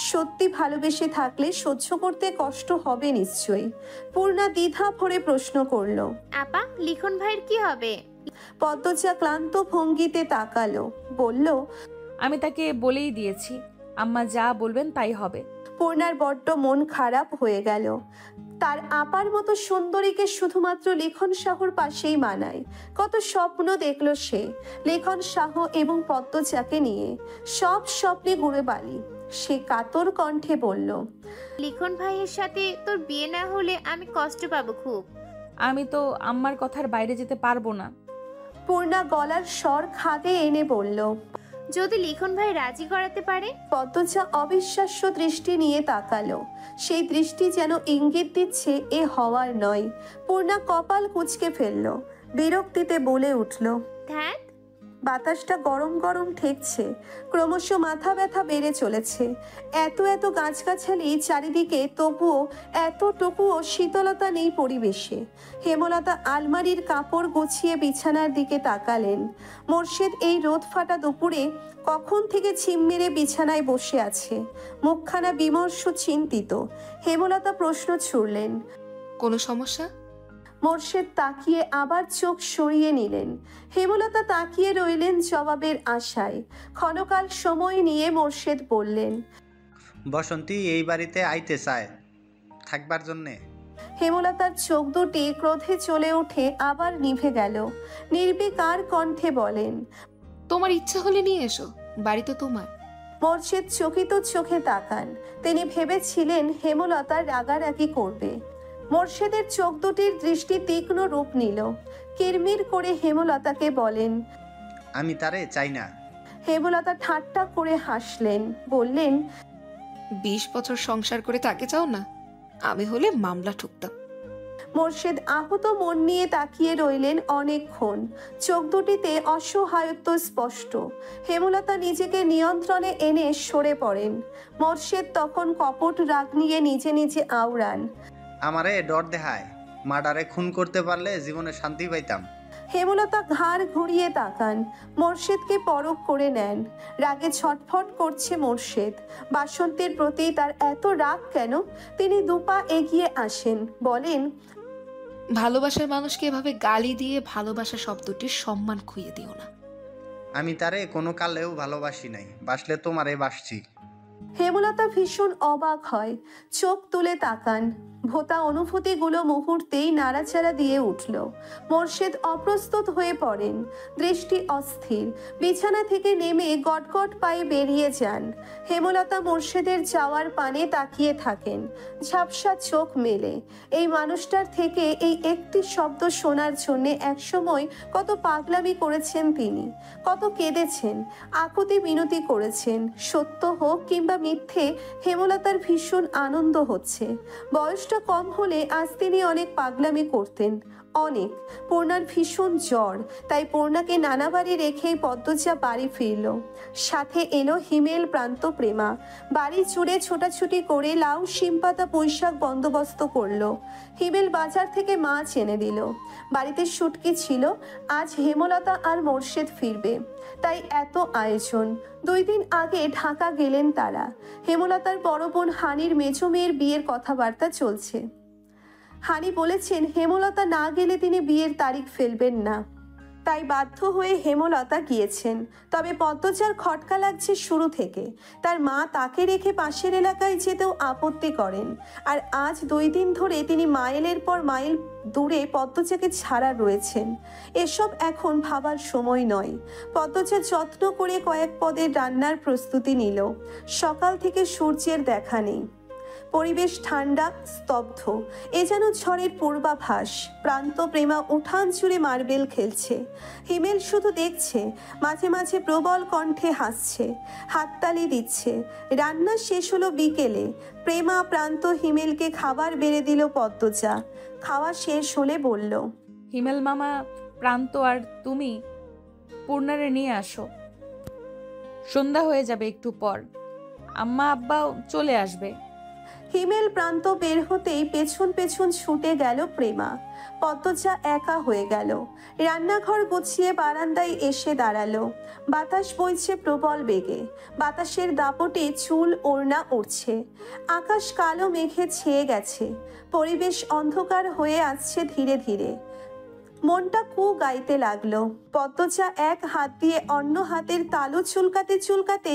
সত্যি ভালোবেসে থাকলে সহ্য করতে কষ্ট হবে নিশ্চয়ই। পূর্ণা দ্বিধা ভরে প্রশ্ন করল, আপা, লিখন ভাইয়ের কি হবে? পদ্মজা ক্লান্ত ভঙ্গিতে তাকালো, বলল, আমি তাকে বলেই দিয়েছি, আম্মা যা বলবেন তাই হবে। পূর্ণার বড্ড মন খারাপ হয়ে গেল। তার আপার মতো সুন্দরীকে শুধুমাত্র লেখন শাহর পাশেই মানায়। কত স্বপ্ন দেখল সে লেখন শাহ এবং পদ্মজাকে নিয়ে। সব স্বপ্নে গুঁড়ে বালি। সে কাতর কণ্ঠে বলল, লিখন ভাইয়ের সাথে তোর বিয়ে না হলে আমি কষ্ট পাবো খুব। আমি তো আম্মার কথার বাইরে যেতে পারবো না। পূর্ণা গলার স্বর খাদে এনে বলল, যদি লিখন ভাই রাজি করাতে পারে? পদ্মজা অবিশ্বাস্য দৃষ্টি নিয়ে তাকালো। সেই দৃষ্টি যেন ইঙ্গিত দিচ্ছে এ হওয়ার নয়। পূর্ণা কপাল কুঁচকে ফেলল, বিরক্তিতে বলে উঠল, ধ্যাত। বাতাসটা গরম গরম ঠেকছে। ক্রমশ মাথা ব্যথা বেড়ে চলেছে। এত এত গাছগাছালি চারিদিকে, তবুও এতটুকুও শীতলতা নেই পরিবেশে। হেমলতা আলমারির কাপড় গুছিয়ে বিছানার দিকে তাকালেন। মোর্শেদ এই রোদ ফাটা দুপুরে কখন থেকে ছিম মেরে বিছানায় বসে আছে, মুখখানা বিমর্ষ, চিন্তিত। হেমলতা প্রশ্ন ছুড়লেন, কোনো সমস্যা? মোর্শেদ তাকিয়ে আবার চোখ সরিয়ে নিলেন। হেমলতা তাকিয়ে রইলেন জবাবের আশায়। ক্ষণকাল সময় নিয়ে মোর্শেদ বললেন, বসন্তী এই বাড়িতে আইতে চায় থাকবার জন্যে। হেমলতার চোখ দুটি ক্রোধে চলে উঠে আবার নিভে গেল। নির্বিকার কণ্ঠে বলেন, তোমার ইচ্ছা হলে নিয়ে এসো, বাড়ি তো তোমার। মোর্শেদ চকিত চোখে তাকান। তিনি ভেবেছিলেন হেমলতা রাগারাগি করবে। মোর্শেদের চোখ দুটির দৃষ্টি তীক্ষ্ণ রূপ নিল। কিরমির করে হেমলতাকে বলেন, আমি তারে চাই না। হেমলতা ঠাট্টা করে হাসলেন, বললেন, 20 বছর সংসার করে তাকে চাও না? আমি হলে মামলা ঠুকতাম। মোর্শেদ আহত মন নিয়ে তাকিয়ে রইলেন অনেকক্ষণ। চোখ দুটিতে অসহায়ত্ব স্পষ্ট। হেমলতা নিজেকে নিয়ন্ত্রণে এনে সরে পড়েন। মোর্শেদ তখন কপট রাগ নিয়ে নিজে নিজে আওড়ান, আমারে ডর দেখায়, মার্ডারে খুন করতে পারলে জীবনে শান্তি পাইতাম। হেমলতা ঘাড় ঘুরিয়ে তাকান, মোর্শেদকে পরখ করে নেন। রাগে ছটফট করছে মোর্শেদ। বাসন্তীর প্রতি তার এত রাগ কেন? তিনি দুপা এগিয়ে আসেন, বলেন, ভালোবাসার মানুষকে এভাবে গালি দিয়ে ভালোবাসা শব্দটির সম্মান খুইয়ে দিও না। আমি তারে কোনো কালেও ভালোবাসি নাই, বাসলে তোমারে বাসছি। হেমলতা ভীষণ অবাক হয়, চোখ তুলে তাকান। ভোতা অনুভূতিগুলো মুহূর্তেই নাড়াচাড়া দিয়ে উঠল। মোর্শেদ অপ্রস্তুত হয়ে পড়েন, দৃষ্টি অস্থির। বিছানা থেকে নেমে গটগট পায়ে বেরিয়ে যান। হেমলতা মোর্শেদের যাওয়ার পানে তাকিয়ে থাকেন, ঝাপসা চোখ মেলে। এই মানুষটার থেকে এই একটি শব্দ শোনার জন্যে একসময় কত পাগলামি করেছেন তিনি, কত কেঁদেছেন, আকুতি মিনতি করেছেন। সত্য হোক কিংবা মিথ্যে, হেমলতার ভীষণ আনন্দ হচ্ছে। বয়সটা কম হলে আজ তিনি অনেক পাগলামি করতেন, অনেক। পূর্ণার ভীষণ জ্বর, তাই পূর্ণাকে নানা বাড়ি রেখেই পদ্মজা বাড়ি ফিরল। সাথে এলো হিমেল প্রান্ত প্রেমা। বাড়ি জুড়ে ছোটাছুটি করে লাউ শিমপাতা পুঁইশাক বন্দোবস্ত করলো। হিমেল বাজার থেকে মাছ এনে দিল। বাড়িতে শুটকি ছিল। আজ হেমলতা আর মোর্শেদ ফিরবে, তাই এত আয়োজন। 2 দিন আগে ঢাকা গেলেন তারা। হেমলতার বড় বোন হানির মেজো মেয়ের বিয়ের কথাবার্তা চলছে। হানি বলেছেন হেমলতা না গেলে তিনি বিয়ের তারিখ ফেলবেন না, তাই বাধ্য হয়ে হেমলতা গিয়েছেন। তবে পদ্মজার খটকা লাগছে শুরু থেকে। তার মা তাকে রেখে পাশের এলাকায় যেতেও আপত্তি করেন। আর আজ 2 দিন ধরে তিনি মাইলের পর মাইল দূরে পদ্মজাকে ছাড়া রয়েছেন। এসব এখন ভাবার সময় নয়। পদ্মজা যত্ন করে কয়েক পদের রান্নার প্রস্তুতি নিল। সকাল থেকে সূর্যের দেখা নেই। পরিবেশ ঠান্ডা, স্তব্ধ। এ যেন ঝড়ের পূর্বাভাস। প্রান্ত প্রেমা উঠান জুড়ে মার্বেল খেলছে। হিমেল শুধু দেখছে, মাঝে মাঝে প্রবল কণ্ঠে হাসছে, হাততালি দিচ্ছে। রান্না শেষ হলো বিকেলে। প্রেমা, প্রান্ত, হিমেলকে খাবার বেড়ে দিল পদ্মজা। খাওয়া শেষ হলে বলল, হিমেল মামা, প্রান্ত আর তুমি পূর্ণারে নিয়ে আসো। সন্ধ্যা হয়ে যাবে একটু পর, আম্মা আব্বাও চলে আসবে। হিমেল প্রান্ত বের হতেই পেছন পেছন ছুটে গেল প্রেমা। পদ্মজা একা হয়ে গেল। রান্নাঘর গুছিয়ে বারান্দায় এসে দাঁড়ালো। বাতাস বইছে প্রবল বেগে। বাতাসের দাপটে চুল ওড়না উড়ছে। আকাশ কালো মেঘে ছেয়ে গেছে। পরিবেশ অন্ধকার হয়ে আসছে ধীরে ধীরে। মনটা কু গাইতে লাগলো। পদ্মজা এক হাত দিয়ে অন্য হাতের তালু চুলকাতে চুলকাতে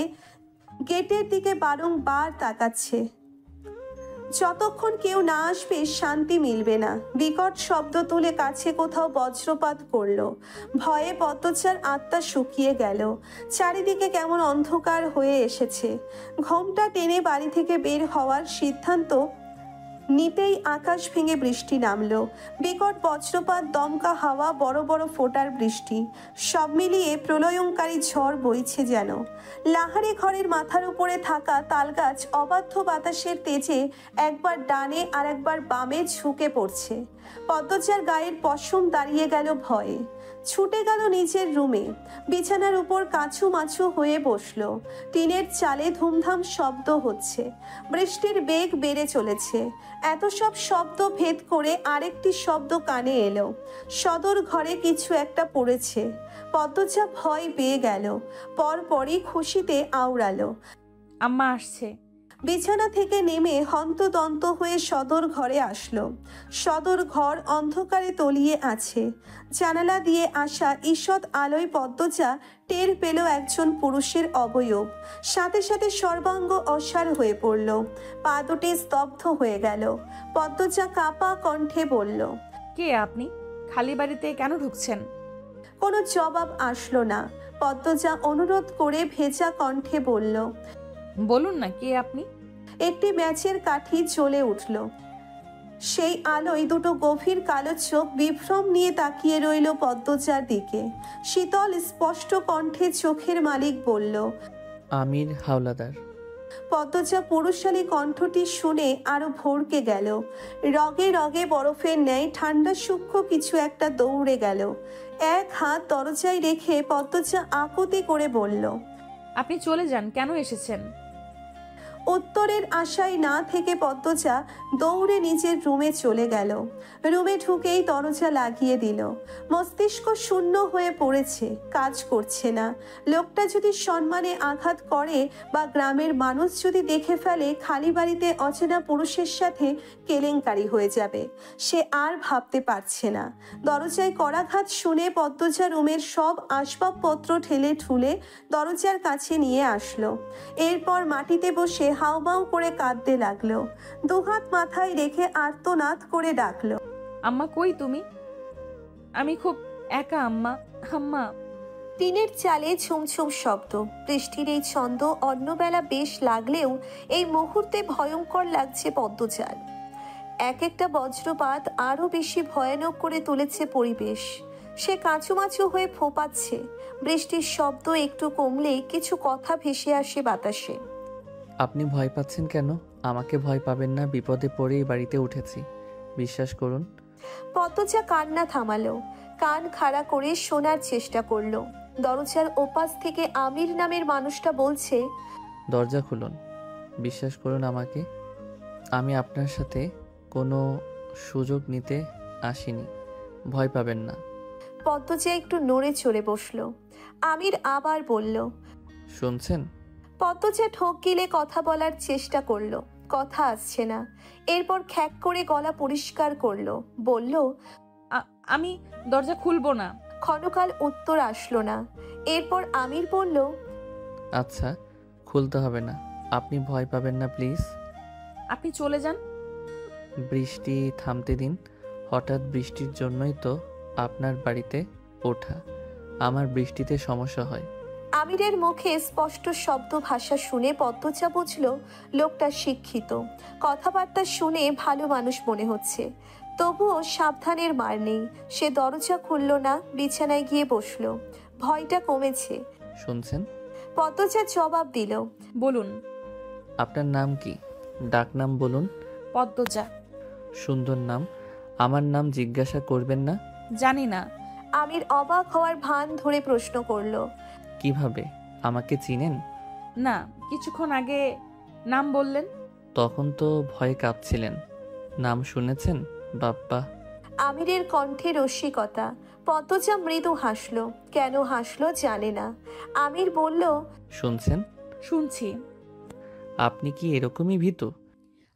গেটের দিকে বারংবার তাকাচ্ছে। যতক্ষণ কেউ না আসবে শান্তি মিলবে না। বিকট শব্দ তুলে কাছে কোথাও বজ্রপাত করলো। ভয়ে পদ্মজার আত্মা শুকিয়ে গেল। চারিদিকে কেমন অন্ধকার হয়ে এসেছে। ঘোমটা টেনে বাড়ি থেকে বের হওয়ার সিদ্ধান্ত নিতেই আকাশ ভেঙে বৃষ্টি নামলো। বিকট বজ্রপাত, দমকা হাওয়া, বড় বড় ফোঁটার বৃষ্টি, সব মিলিয়ে প্রলয়ঙ্কারী ঝড় বইছে যেন। লাহারে ঘরের মাথার উপরে থাকা তালগাছ অবাধ্য বাতাসের তেজে একবার ডানে আর একবার বামে ঝুঁকে পড়ছে। পদ্মজার গায়ের পশম দাঁড়িয়ে গেল ভয়ে। ছুটে গেল নিজের রুমে। বিছানার উপর কাছু মাছু হয়ে বসলো। টিনের চালে ধুমধাম শব্দ হচ্ছে। বৃষ্টির বেগ বেড়ে চলেছে। এত সব শব্দ ভেদ করে আরেকটি শব্দ কানে এলো। সদর ঘরে কিছু একটা পড়েছে। পদ্মজা ভয় পেয়ে গেল। পরপরই খুশিতে আওড়ালো, আম্মা আসছে। বিছানা থেকে নেমে হন্তদন্ত হয়ে সদর ঘরে আসলো। সদর ঘর অন্ধকারে তলিয়ে আছে। জানালা দিয়ে আসা ঈষৎ আলোয় পদ্মজা টের পেল একজন পুরুষের অবয়ব। সাথে সাথে সর্বাঙ্গ অসাড় হয়ে পড়ল। পা দুটি স্তব্ধ হয়ে গেল। পদ্মজা কাঁপা কণ্ঠে বলল, কে আপনি? খালি বাড়িতে কেন ঢুকছেন? কোনো জবাব আসলো না। পদ্মজা অনুরোধ করে ভেজা কণ্ঠে বলল, বলুন না কে আপনি। একটি ম্যাচের কাঠি জ্বলে উঠল। সেই আলোয় দুটো গভীর কালো চোখ বিভ্রম নিয়ে তাকিয়ে রইল পদ্মজার দিকে। শীতল স্পষ্ট কণ্ঠে চোখের মালিক বলল, আমির হাওলাদার। পদ্মজা পুরুষালী কণ্ঠটি শুনে আরো ভড়কে গেল। রগে রগে বরফের ন্যায় ঠান্ডা সূক্ষ্ম কিছু একটা দৌড়ে গেল। এক হাত দরজায় রেখে পদ্মজা আকুতি করে বলল, আপনি চলে যান, কেন এসেছেন? উত্তরের আশায় না থেকে পদ্মজা দৌড়ে নিজের রুমে চলে গেল। রুমে ঢুকেই দরজা লাগিয়ে দিল। মস্তিষ্ক শূন্য হয়ে পড়েছে, কাজ করছে না। লোকটা যদি সম্মানে আঘাত করে বা গ্রামের মানুষ যদি দেখে ফেলে খালি বাড়িতে অচেনা পুরুষের সাথে কেলেঙ্কারি হয়ে যাবে। সে আর ভাবতে পারছে না। দরজায় করাঘাত শুনে পদ্মজা রুমের সব আসবাবপত্র ঠেলে ঠুলে দরজার কাছে নিয়ে আসলো। এরপর মাটিতে বসে হাউমাউ করে কাঁদতে লাগলো। দুহাত মাথায় রেখে আর্তনাদ করে ডাকলো, আম্মা কই তুমি? আমি খুব একা আম্মা, আম্মা। টিনের চালে ঝুমঝুম শব্দ। বৃষ্টির এই ছন্দ অন্যবেলা বেশ লাগলেও এই মুহূর্তে ভয়ঙ্কর লাগছে পদ্মজার। এক একটা বজ্রপাত আরো বেশি ভয়ানক করে তুলেছে পরিবেশ। সে কাঁচুমাচু হয়ে ফোঁপাচ্ছে। বৃষ্টির শব্দ একটু কমলেই কিছু কথা ভেসে আসে বাতাসে। আপনি ভয় পাচ্ছেন কেন? আমাকে ভয় পাবেন না, বিপদে পড়েই বাড়িতে উঠেছি, বিশ্বাস করুন। পদ্মজা কান্না থামালো, কান খাড়া করে শোনার চেষ্টা করলো। দরজার ওপাশ থেকে আমির নামের মানুষটা বলছে, দরজা খুলুন, বিশ্বাস করুন আমাকে। আমি আপনার সাথে কোনো সুযোগ নিতে আসিনি, ভয় পাবেন না। পদ্মজা একটু নড়ে চড়ে বসলো। আমির আবার বলল, শুনছেন? পদ্মজা ঠোক গিলে কথা বলার চেষ্টা করলো, কথা আসছে না। এরপর খ্যাক করে গলা পরিষ্কার করলো, বলল, আমি দরজা খুলবো না। ক্ষণকাল উত্তর আসলো না। এরপর আমির বলল, আচ্ছা, খুলতে হবে না, আপনি ভয় পাবেন না প্লিজ। আপনি চলে যান। বৃষ্টি থামতে দিন। হঠাৎ বৃষ্টির জন্যই তো আপনার বাড়িতে ওঠা। আমার বৃষ্টিতে সমস্যা হয়। আমিরের মুখে স্পষ্ট শব্দ ভাষা শুনে পদ্মজা বুঝল লোকটা শিক্ষিত। কথাবার্তা শুনে ভালো মানুষ মনে হচ্ছে। তবুও সাবধানের মার নেই। সে দরজা খুলল না, বিছানায় গিয়ে বসলো। ভয়টা কমেছে। শুনছেন? পদ্মজা জবাব দিল, বলুন। আপনার নাম কি? ডাকনাম বলুন। পদ্মজা। সুন্দর নাম। আমার নাম জিজ্ঞাসা করবেন না? জানি না। আমির অবাক হওয়ার ভান ধরে প্রশ্ন করলো, কিভাবে? আমাকে চিনেন? না, কিছুক্ষণ আগে নাম বললেন। তখন তো ভয়ে কাঁপছিলেন। নাম শুনেছেন? বাপ্পা। আমিরের কণ্ঠে রসিকতা। পদ্মজা মৃদু হাসলো। কেন হাসলো জানে না। আমির বলল, শুনছেন? শুনছি। আপনি কি এরকমই ভীতু?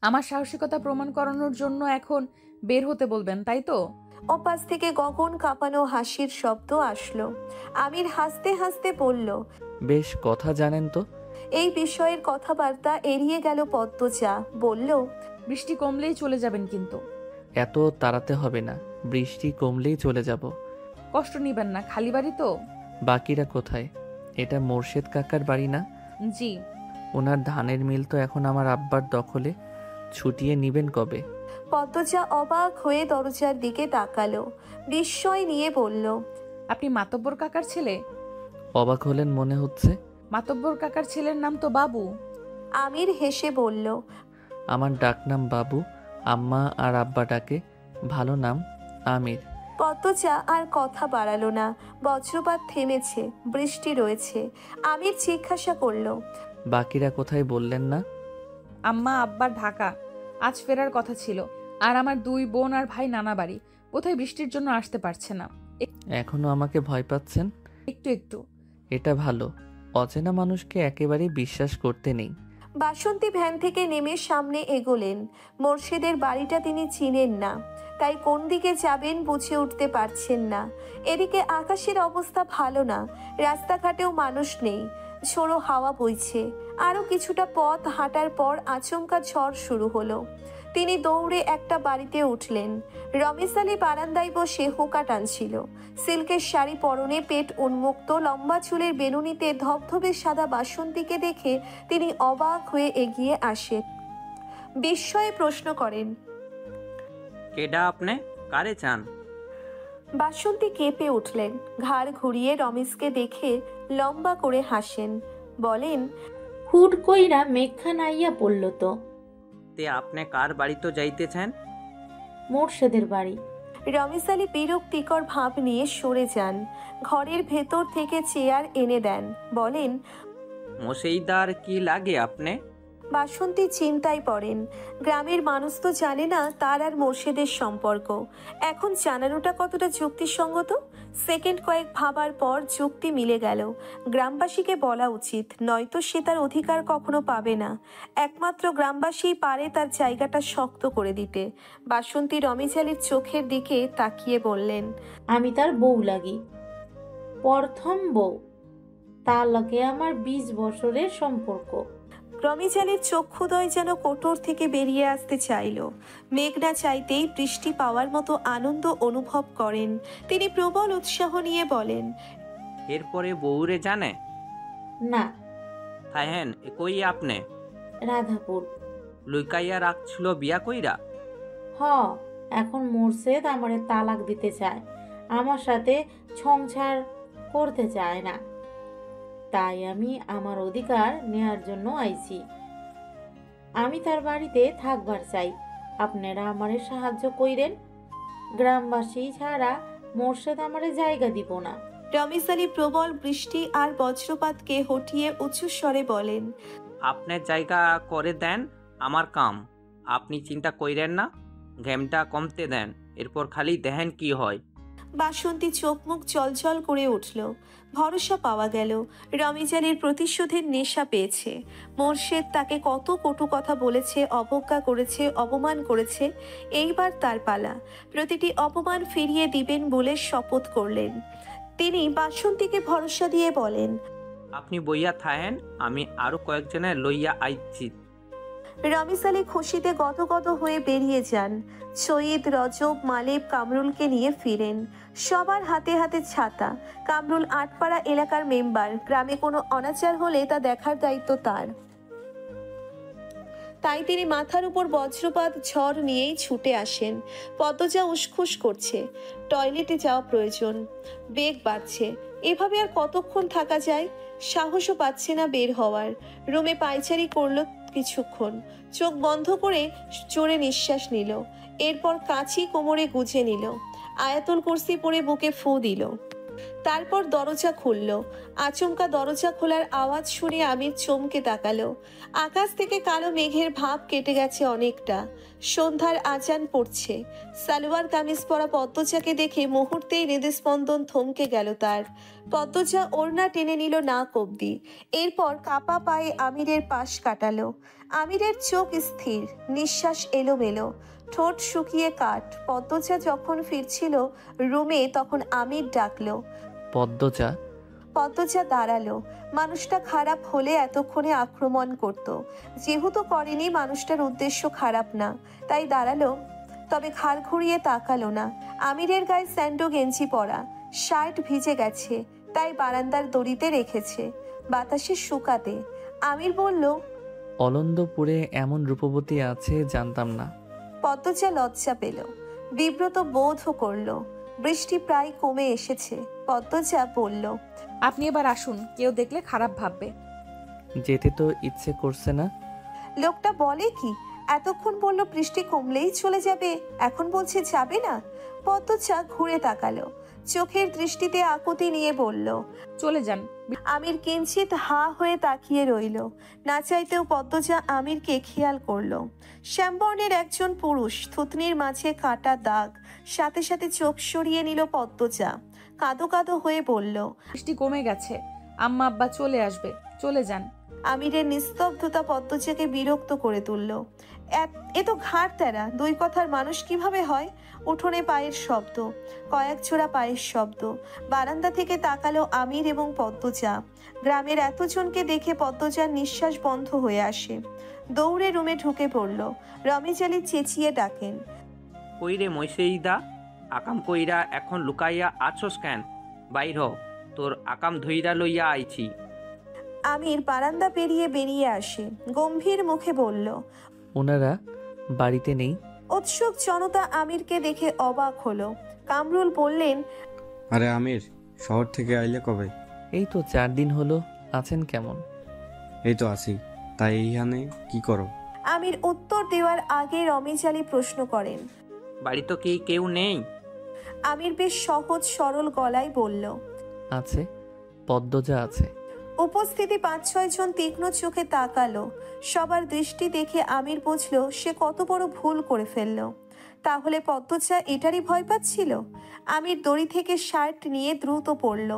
আমার সাহসিকতা প্রমাণ করানোর জন্য এখন বের হতে বলবেন, তাই তো? ওপাশ থেকে গগন কাঁপানো হাসির শব্দ আসলো। আমির হাসতে হাসতে বলল, বেশ কথা জানেন তো। এই বিষয়ের কথাবার্তা এড়িয়ে গেল পদ্মজা। বলল, বৃষ্টি কমলেই চলে যাবেন কিন্তু। এত তাড়াতে হবে না, বৃষ্টি কমলেই চলে যাব। কষ্ট নিবেন না, খালি বাড়ি তো। বাকিরা কোথায়? এটা মোর্শেদ কাকার বাড়ি না? জি। ওনার ধানের মিল তো এখন আমার আব্বার দখলে, ছুটিয়ে নিবেন কবে? পদ্মজা অবাক হয়ে দরজার দিকে তাকালো। বিস্ময় নিয়ে বলল, আপনি মাতব্বর কাকার ছেলে? অবাক হলেন মনে হচ্ছে। মাতব্বর কাকার ছেলের নাম তো বাবু। আমির হেসে বলল, আমার ডাকনাম বাবু, আম্মা আর আব্বা ডাকে। ভালো নাম, আমির। পদ্মজা আর কথা বাড়ালো না। বজ্রপাত থেমেছে, বৃষ্টি রয়েছে। আমির জিজ্ঞাসা করলো, বাকিরা কোথায় বললেন না? আম্মা আব্বার ঢাকা, আজ ফেরার কথা ছিল। আর আমার 2 বোন আর ভাই নানা বাড়ি, কোথায় বৃষ্টির জন্য আসতে পারছে না। এখনো আমাকে ভয় পাচ্ছেন? একটু একটু। এটা ভালো, অচেনা মানুষকে একেবারেই বিশ্বাস করতে নেই। বাসন্তী ভ্যান থেকে নেমে সামনে এগোলেন। মোর্শেদের বাড়িটা তিনি চিনেন না, তাই কোন দিকে যাবেন বুঝে উঠতে পারছেন না। এদিকে আকাশের অবস্থা ভালো না, রাস্তাঘাটেও মানুষ নেই। ঝোড়ো হাওয়া বইছে। আরও কিছুটা পথ হাঁটার পর আচমকা ঝড় শুরু হলো। তিনি দৌড়ে একটা বাড়িতে উঠলেন। রমেশ আলী বারান্দায় বসে হুঁকা টানছিল। সিল্কের শাড়ি পরনে, পেট উন্মুক্ত, লম্বা চুলের বেনুনিতে ধবধবে সাদা বাসন্তীকে দেখে তিনি অবাক হয়ে এগিয়ে আসেন। বিস্ময়ে প্রশ্ন করেন, কেডা আপনি? কারে চান? বাসন্তী কেঁপে উঠলেন। ঘাড় ঘুরিয়ে রমেশকে দেখে লম্বা করে হাসেন। বলেন, হুট কইরা মেঘখান আইয়া পড়ল তো। তে আপনি কার বাড়িতে যাইতেছেন? মোর্শেদের বাড়ি। রমেশ আলী বিরক্তিকর ভাব নিয়ে সরে যান। ঘরের ভেতর থেকে চেয়ার এনে দেন, বলেন, মশাইদার কি লাগে আপনি? বাসন্তী চিন্তায় পড়েন। গ্রামের মানুষ তো জানে না তার আর মোর্শেদের সম্পর্ক। এখন জানানোটা কতটা যুক্তিসঙ্গত? সেকেন্ড কয়েক ভাবার পর যুক্তি মিলে গেল। গ্রামবাসীকে বলা উচিত, নয়তো সে তার অধিকার কখনো পাবে না। একমাত্র গ্রামবাসীই পারে তার জায়গাটা শক্ত করে দিতে। বাসন্তী রমেশ আলীর চোখের দিকে তাকিয়ে বললেন, আমি তার বউ লাগি, প্রথম বউ। তার লগে আমার 20 বছরের সম্পর্ক। রমেশ আলীর চক্ষুদয় যেন কোটর থেকে বেরিয়ে আসতে চাইল। মেঘনা চাইতেই বৃষ্টি পাওয়ার মতো আনন্দ অনুভব করেন। তিনি প্রবল উৎসাহ নিয়ে বলেন, এরপরে বউরে জানে না। থাহেন কই আপনি? রাধাপুর। লুকাইয়া রাখছিল বিয়া কইরা? হ, এখন মোর্শেদ আমারে তালাক দিতে চায়, আমার সাথে সংসার করতে চায় না। তাই আমি আমার অধিকার নেয়ার জন্য আইছি। আমি তার বাড়িতে থাকবার চাই, আপনারা আমারে সাহায্য কইরেন। গ্রামবাসী ছাড়া মোর্শেদ আমারে জায়গা দিব না। রমেশ আলী প্রবল বৃষ্টি আর বজ্রপাতকে হটিয়ে উঁচু স্বরে বলেন, আপনার জায়গা করে দেন আমার কাম, আপনি চিন্তা কইরেন না। ঘেমটা কমতে দেন, এরপর খালি দেখেন কি হয়। বাসন্তী চোখ মুখ জলজল করে উঠল। ভরসা পাওয়া গেল। রমেশ আলীর প্রতিশোধের নেশা পেয়েছে। মোর্শেদ তাকে কত কটু কথা বলেছে, অবজ্ঞা করেছে, অপমান করেছে। এইবার তার পালা। প্রতিটি অপমান ফিরিয়ে দিবেন বলে শপথ করলেন। তিনি বাসন্তীকে ভরসা দিয়ে বলেন, আপনি বইয়া থাহেন, আমি আরো কয়েকজনের লইয়া আইছি। রমেশ আলী খুশিতে গদগদ হয়ে বেরিয়ে যান। সঈদ, রজব, মালেব, কামরুলকে নিয়ে ফিরেন। সবার হাতে হাতে ছাতা। কামরুল আটপাড়া এলাকার মেম্বার। গ্রামে কোনো অনাচার হলে তা দেখার দায়িত্ব তার। তাই তিনি মাথার উপর বজ্রপাত ঝড় নিয়েই ছুটে আসেন। পদ্মজা উসখুস করছে, টয়লেটে যাওয়া প্রয়োজন। বেগ বাড়ছে। এভাবে আর কতক্ষণ থাকা যায়? সাহসও পাচ্ছে না বের হওয়ার। রুমে পায়চারি করলো কিছুক্ষণ, চোখ বন্ধ করে জোরে নিঃশ্বাস নিল। এরপর কাঁচি কোমরে গুজে নিল। আয়াতুল কুরসি পরে বুকে ফু দিল। তারপর দরজা খুলল। আচমকা দরজা খোলার আওয়াজ শুনে আমির চমকে তাকালো। আকাশ থেকে কালো মেঘের ভাব কেটে গেছে অনেকটা। সন্ধ্যার আজান পড়ছে। সালোয়ার কামিজ পরা পদ্মজাকে দেখে মুহূর্তেই হৃদস্পন্দন থমকে গেল তার। পদ্মজা ওড়না টেনে নিল নাক অব্দি। এরপর কাপা পায়ে আমিরের পাশ কাটালো। আমিরের চোখ স্থির, নিঃশ্বাস এলোমেলো, ঠোঁট শুকিয়ে কাঠ। পদ্মজা যখন ফিরছিল রুমে তখন আমির ডাকলো, পদ্মজা। পদ্মজা দাঁড়ালো। মানুষটা খারাপ হলে এতক্ষণে আক্রমণ করত। যেহেতু করেনি, মানুষটার উদ্দেশ্য খারাপ না, তাই দাঁড়ালো। তবে ঘাড় ঘুরিয়ে তাকালো না। আমিরের গায়ে স্যান্ডো গেঞ্জি পরা, শার্ট ভিজে গেছে, তাই বারান্দার দড়িতে রেখেছে, বাতাসে শুকাতে। আমির বলল, অলন্দপুরে এমন রূপবতী আছে জানতাম না। পদ্মজা লজ্জা পেল, বিব্রত বোধও করল। বৃষ্টি প্রায় কমে এসেছে। পদ্মজা বলল, আপনি এবার আসুন, কেউ দেখলে খারাপ ভাববে। যেতে তো ইচ্ছে করছে না। লোকটা বলে কি? এতক্ষণ বলল বৃষ্টি কমলেই চলে যাবে, এখন বলছে যাবে না। পদ্মজা ঘুরে তাকালো, চোখের দৃষ্টিতে আকুতি নিয়ে বলল, চলে যান। আমির কিঞ্চিত হা হয়ে তাকিয়ে রইল। না চাইতেও পদ্মজা আমিরকে খেয়াল করলো। শ্যামবর্ণের একজন পুরুষ, থুতনির মাঝে কাটা দাগ। সাথে সাথে চোখ সরিয়ে নিল পদ্মজা। কাঁদো কাঁদো হয়ে বলল, বৃষ্টি কমে গেছে, আম্মা আব্বা চলে আসবে, চলে যান। আমিরের নিস্তব্ধতা পদ্মজাকে বিরক্ত করে তুলল। এ তো ঘাড় তেরা, দুই কথার মানুষ কিভাবে হয়? উঠোনে পায়ের শব্দ, কয়েক ছোড়া পায়ের শব্দ। বারান্দা থেকে তাকালো আমির এবং পদ্মজা। গ্রামের এতজনকে দেখে পদ্মজার নিঃশ্বাস বন্ধ হয়ে আসে। দৌড়ে রুমে ঢুকে পড়ল। রমেশ আলী চেঁচিয়ে ডাকেন, কইরে মৈসেইদা, আকাম কইরা এখন লুকাইয়া আছোস কেন? বাইর হ, তোর আকাম ধইরা লইয়া আইছি। আমির বারান্দা পেরিয়ে বেরিয়ে আসে। গম্ভীর মুখে বলল, ওনারা বাড়িতে নেই? উৎসুক জনতা আমিরকে দেখে অবাক হলো। কামরুল বললেন, আরে আমির, শহর থেকে আইলে কবে? এই তো 4 দিন হলো। আছেন কেমন? এই তো আছি। তাই এইখানে কি করো? আমির উত্তর দেওয়ার আগে রমেশ আলী প্রশ্ন করেন। বাড়িতে কি কেউ নেই? আমির বেশ সহজ সরল গলায় বলল, আছে, পদ্মজা আছে। উপস্থিতি 5-6 জন তীক্ষ্ণ চোখে তাকালো। সবার দৃষ্টি দেখে আমির বুঝলো সে কত বড় ভুল করে ফেলল। তাহলে পদ্মজা এটারই ভয় পাচ্ছিল? আমির দড়ি থেকে শার্ট নিয়ে দ্রুত পড়ল।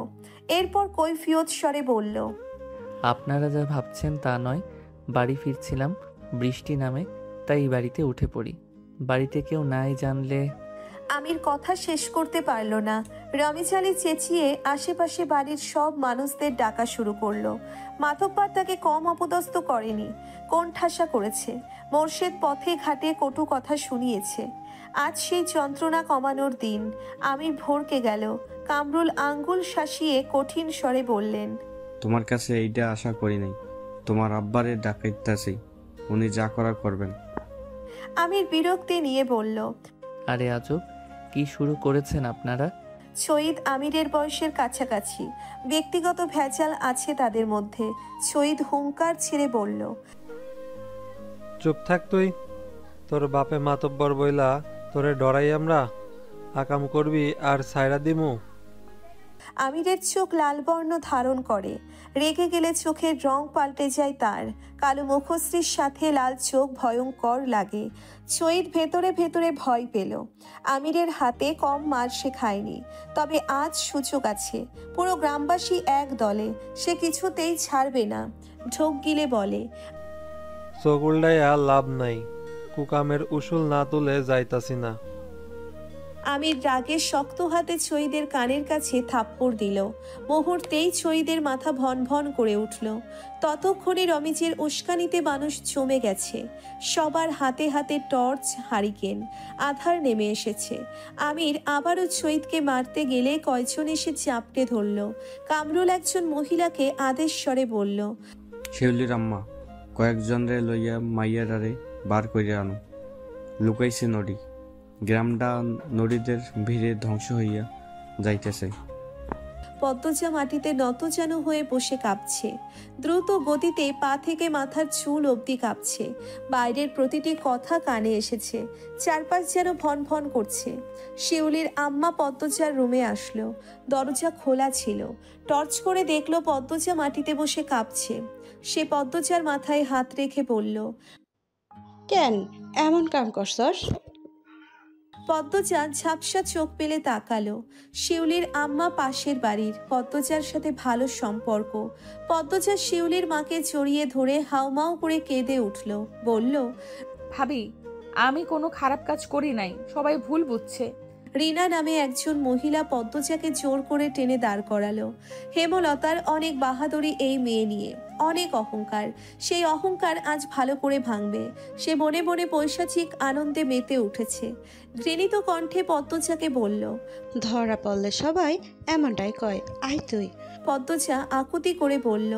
এরপর কৈফিয়ত স্বরে বলল, আপনারা যা ভাবছেন তা নয়। বাড়ি ফিরছিলাম, বৃষ্টি নামে, তাই বাড়িতে উঠে পড়ি। বাড়িতে কেউ নাই জানলে। আমির কথা শেষ করতে পারল না। রমেশ আলী চেঁচিয়ে আশেপাশে বাড়ির সব মানুষদের ডাকা শুরু করলো। মাতব্বর তাকে কম অপদস্থ করেনি, কোণঠাসা করেছে। মোর্শেদ পথে ঘাটে কটু কথা শুনিয়েছে। আজ সেই যন্ত্রণা কমানোর দিন। আমির ভরকে গেল। কামরুল আঙ্গুল শাসিয়ে কঠিন স্বরে বললেন, তোমার কাছে এইটা আশা করি নাই। তোমার আব্বারে ডাকাইতাছি, উনি যা করার করবেন। আমির বিরক্তি নিয়ে বলল, আরে আজব, কি শুরু করেছেন আপনারা? শহীদ আমিরের বয়সের কাছাকাছি, ব্যক্তিগত ভেজাল আছে তাদের মধ্যে। শহীদ হুঙ্কার ছেড়ে বলল, চুপ থাক তুই। তোর বাপে মাতব্বর বইলা তোরে ডরাই আমরা? আকাম করবি আর সাইরা দিমু? আমিরের চোখ লাল বর্ণ ধারণ করে। রেগে গেলে চোখের রং পাল্টে যায় তার। কালো মুখশ্রীর সাথে লাল চোখ ভয়ঙ্কর লাগে। শহীদ ভেতরে ভেতরে ভয় পেল। আমিরের হাতে কম মার সে খায়নি, তবে আজ সুযোগ আছে। পুরো গ্রামবাসী এক দলে, সে কিছুতেই ছাড়বে না। ঢোক গিলে বলে, চোখ উল্টাইয়া লাভ নাই, কুকামের উসুল না তুলে যাইতাছি না। আমির রাগে শক্ত হাতে শহীদের কানের কাছে থাপ্পড় দিল। মুহূর্তেই শহীদের মাথা ভন ভন করে উঠল। ততক্ষণে রমেজের উস্কানিতে মানুষ জমে গেছে। সবার হাতে হাতে টর্চ, হারিকেন। আধার নেমে এসেছে। আমির আবারও শহীদকে মারতে গেলে কয়জন এসে চাপটে ধরল। কামরুল একজন মহিলাকে আদেশ স্বরে বলল, শিউলির আম্মা, কয়েকজনরে লইয়া মাইয়ারারে বার কইরা আনো। লুকাইছে নদী। গ্রামটা নদীদের ভিড়ে ধ্বংস হইয়া যাইতেছে। পদ্মজা মাটিতে নত যেন হয়ে বসে কাঁপছে। দ্রুত গতিতে পা থেকে মাথার চুল অবধি কাঁপছে। বাইরের প্রতিটি কথা কানে এসেছে। চারপাশ যেন ভন ভন করছে। শিউলির আম্মা পদ্মজার রুমে আসলো। দরজা খোলা ছিল। টর্চ করে দেখলো পদ্মজা মাটিতে বসে কাঁপছে। সে পদ্মজার মাথায় হাত রেখে বলল, কেন এমন কাম করছস? পদ্মজা ঝাপসা চোখ পেলে তাকালো। শিউলির আম্মা পাশের বাড়ির, পদ্মজার সাথে ভালো সম্পর্ক। পদ্মজা শিউলির মাকে জড়িয়ে ধরে হাউমাউ করে কেঁদে উঠল। বলল, ভাবি, আমি কোনো খারাপ কাজ করি নাই, সবাই ভুল বুঝছে। রিনা নামে একজন মহিলা পদ্মজাকে জোর করে টেনে দাঁড় করালো। হেমলতার অনেক বাহাদুরি এই মেয়ে নিয়ে, অনেক অহংকার। সেই অহংকার আজ ভালো করে ভাঙবে। সে বনে বনে পৈশাচিক আনন্দে মেতে উঠেছে। ঘৃণিত কণ্ঠে পদ্মজাকে বলল, ধরা পড়লে সবাই এমনটাই কয়, আয় তুই। পদ্মজা আকুতি করে বলল,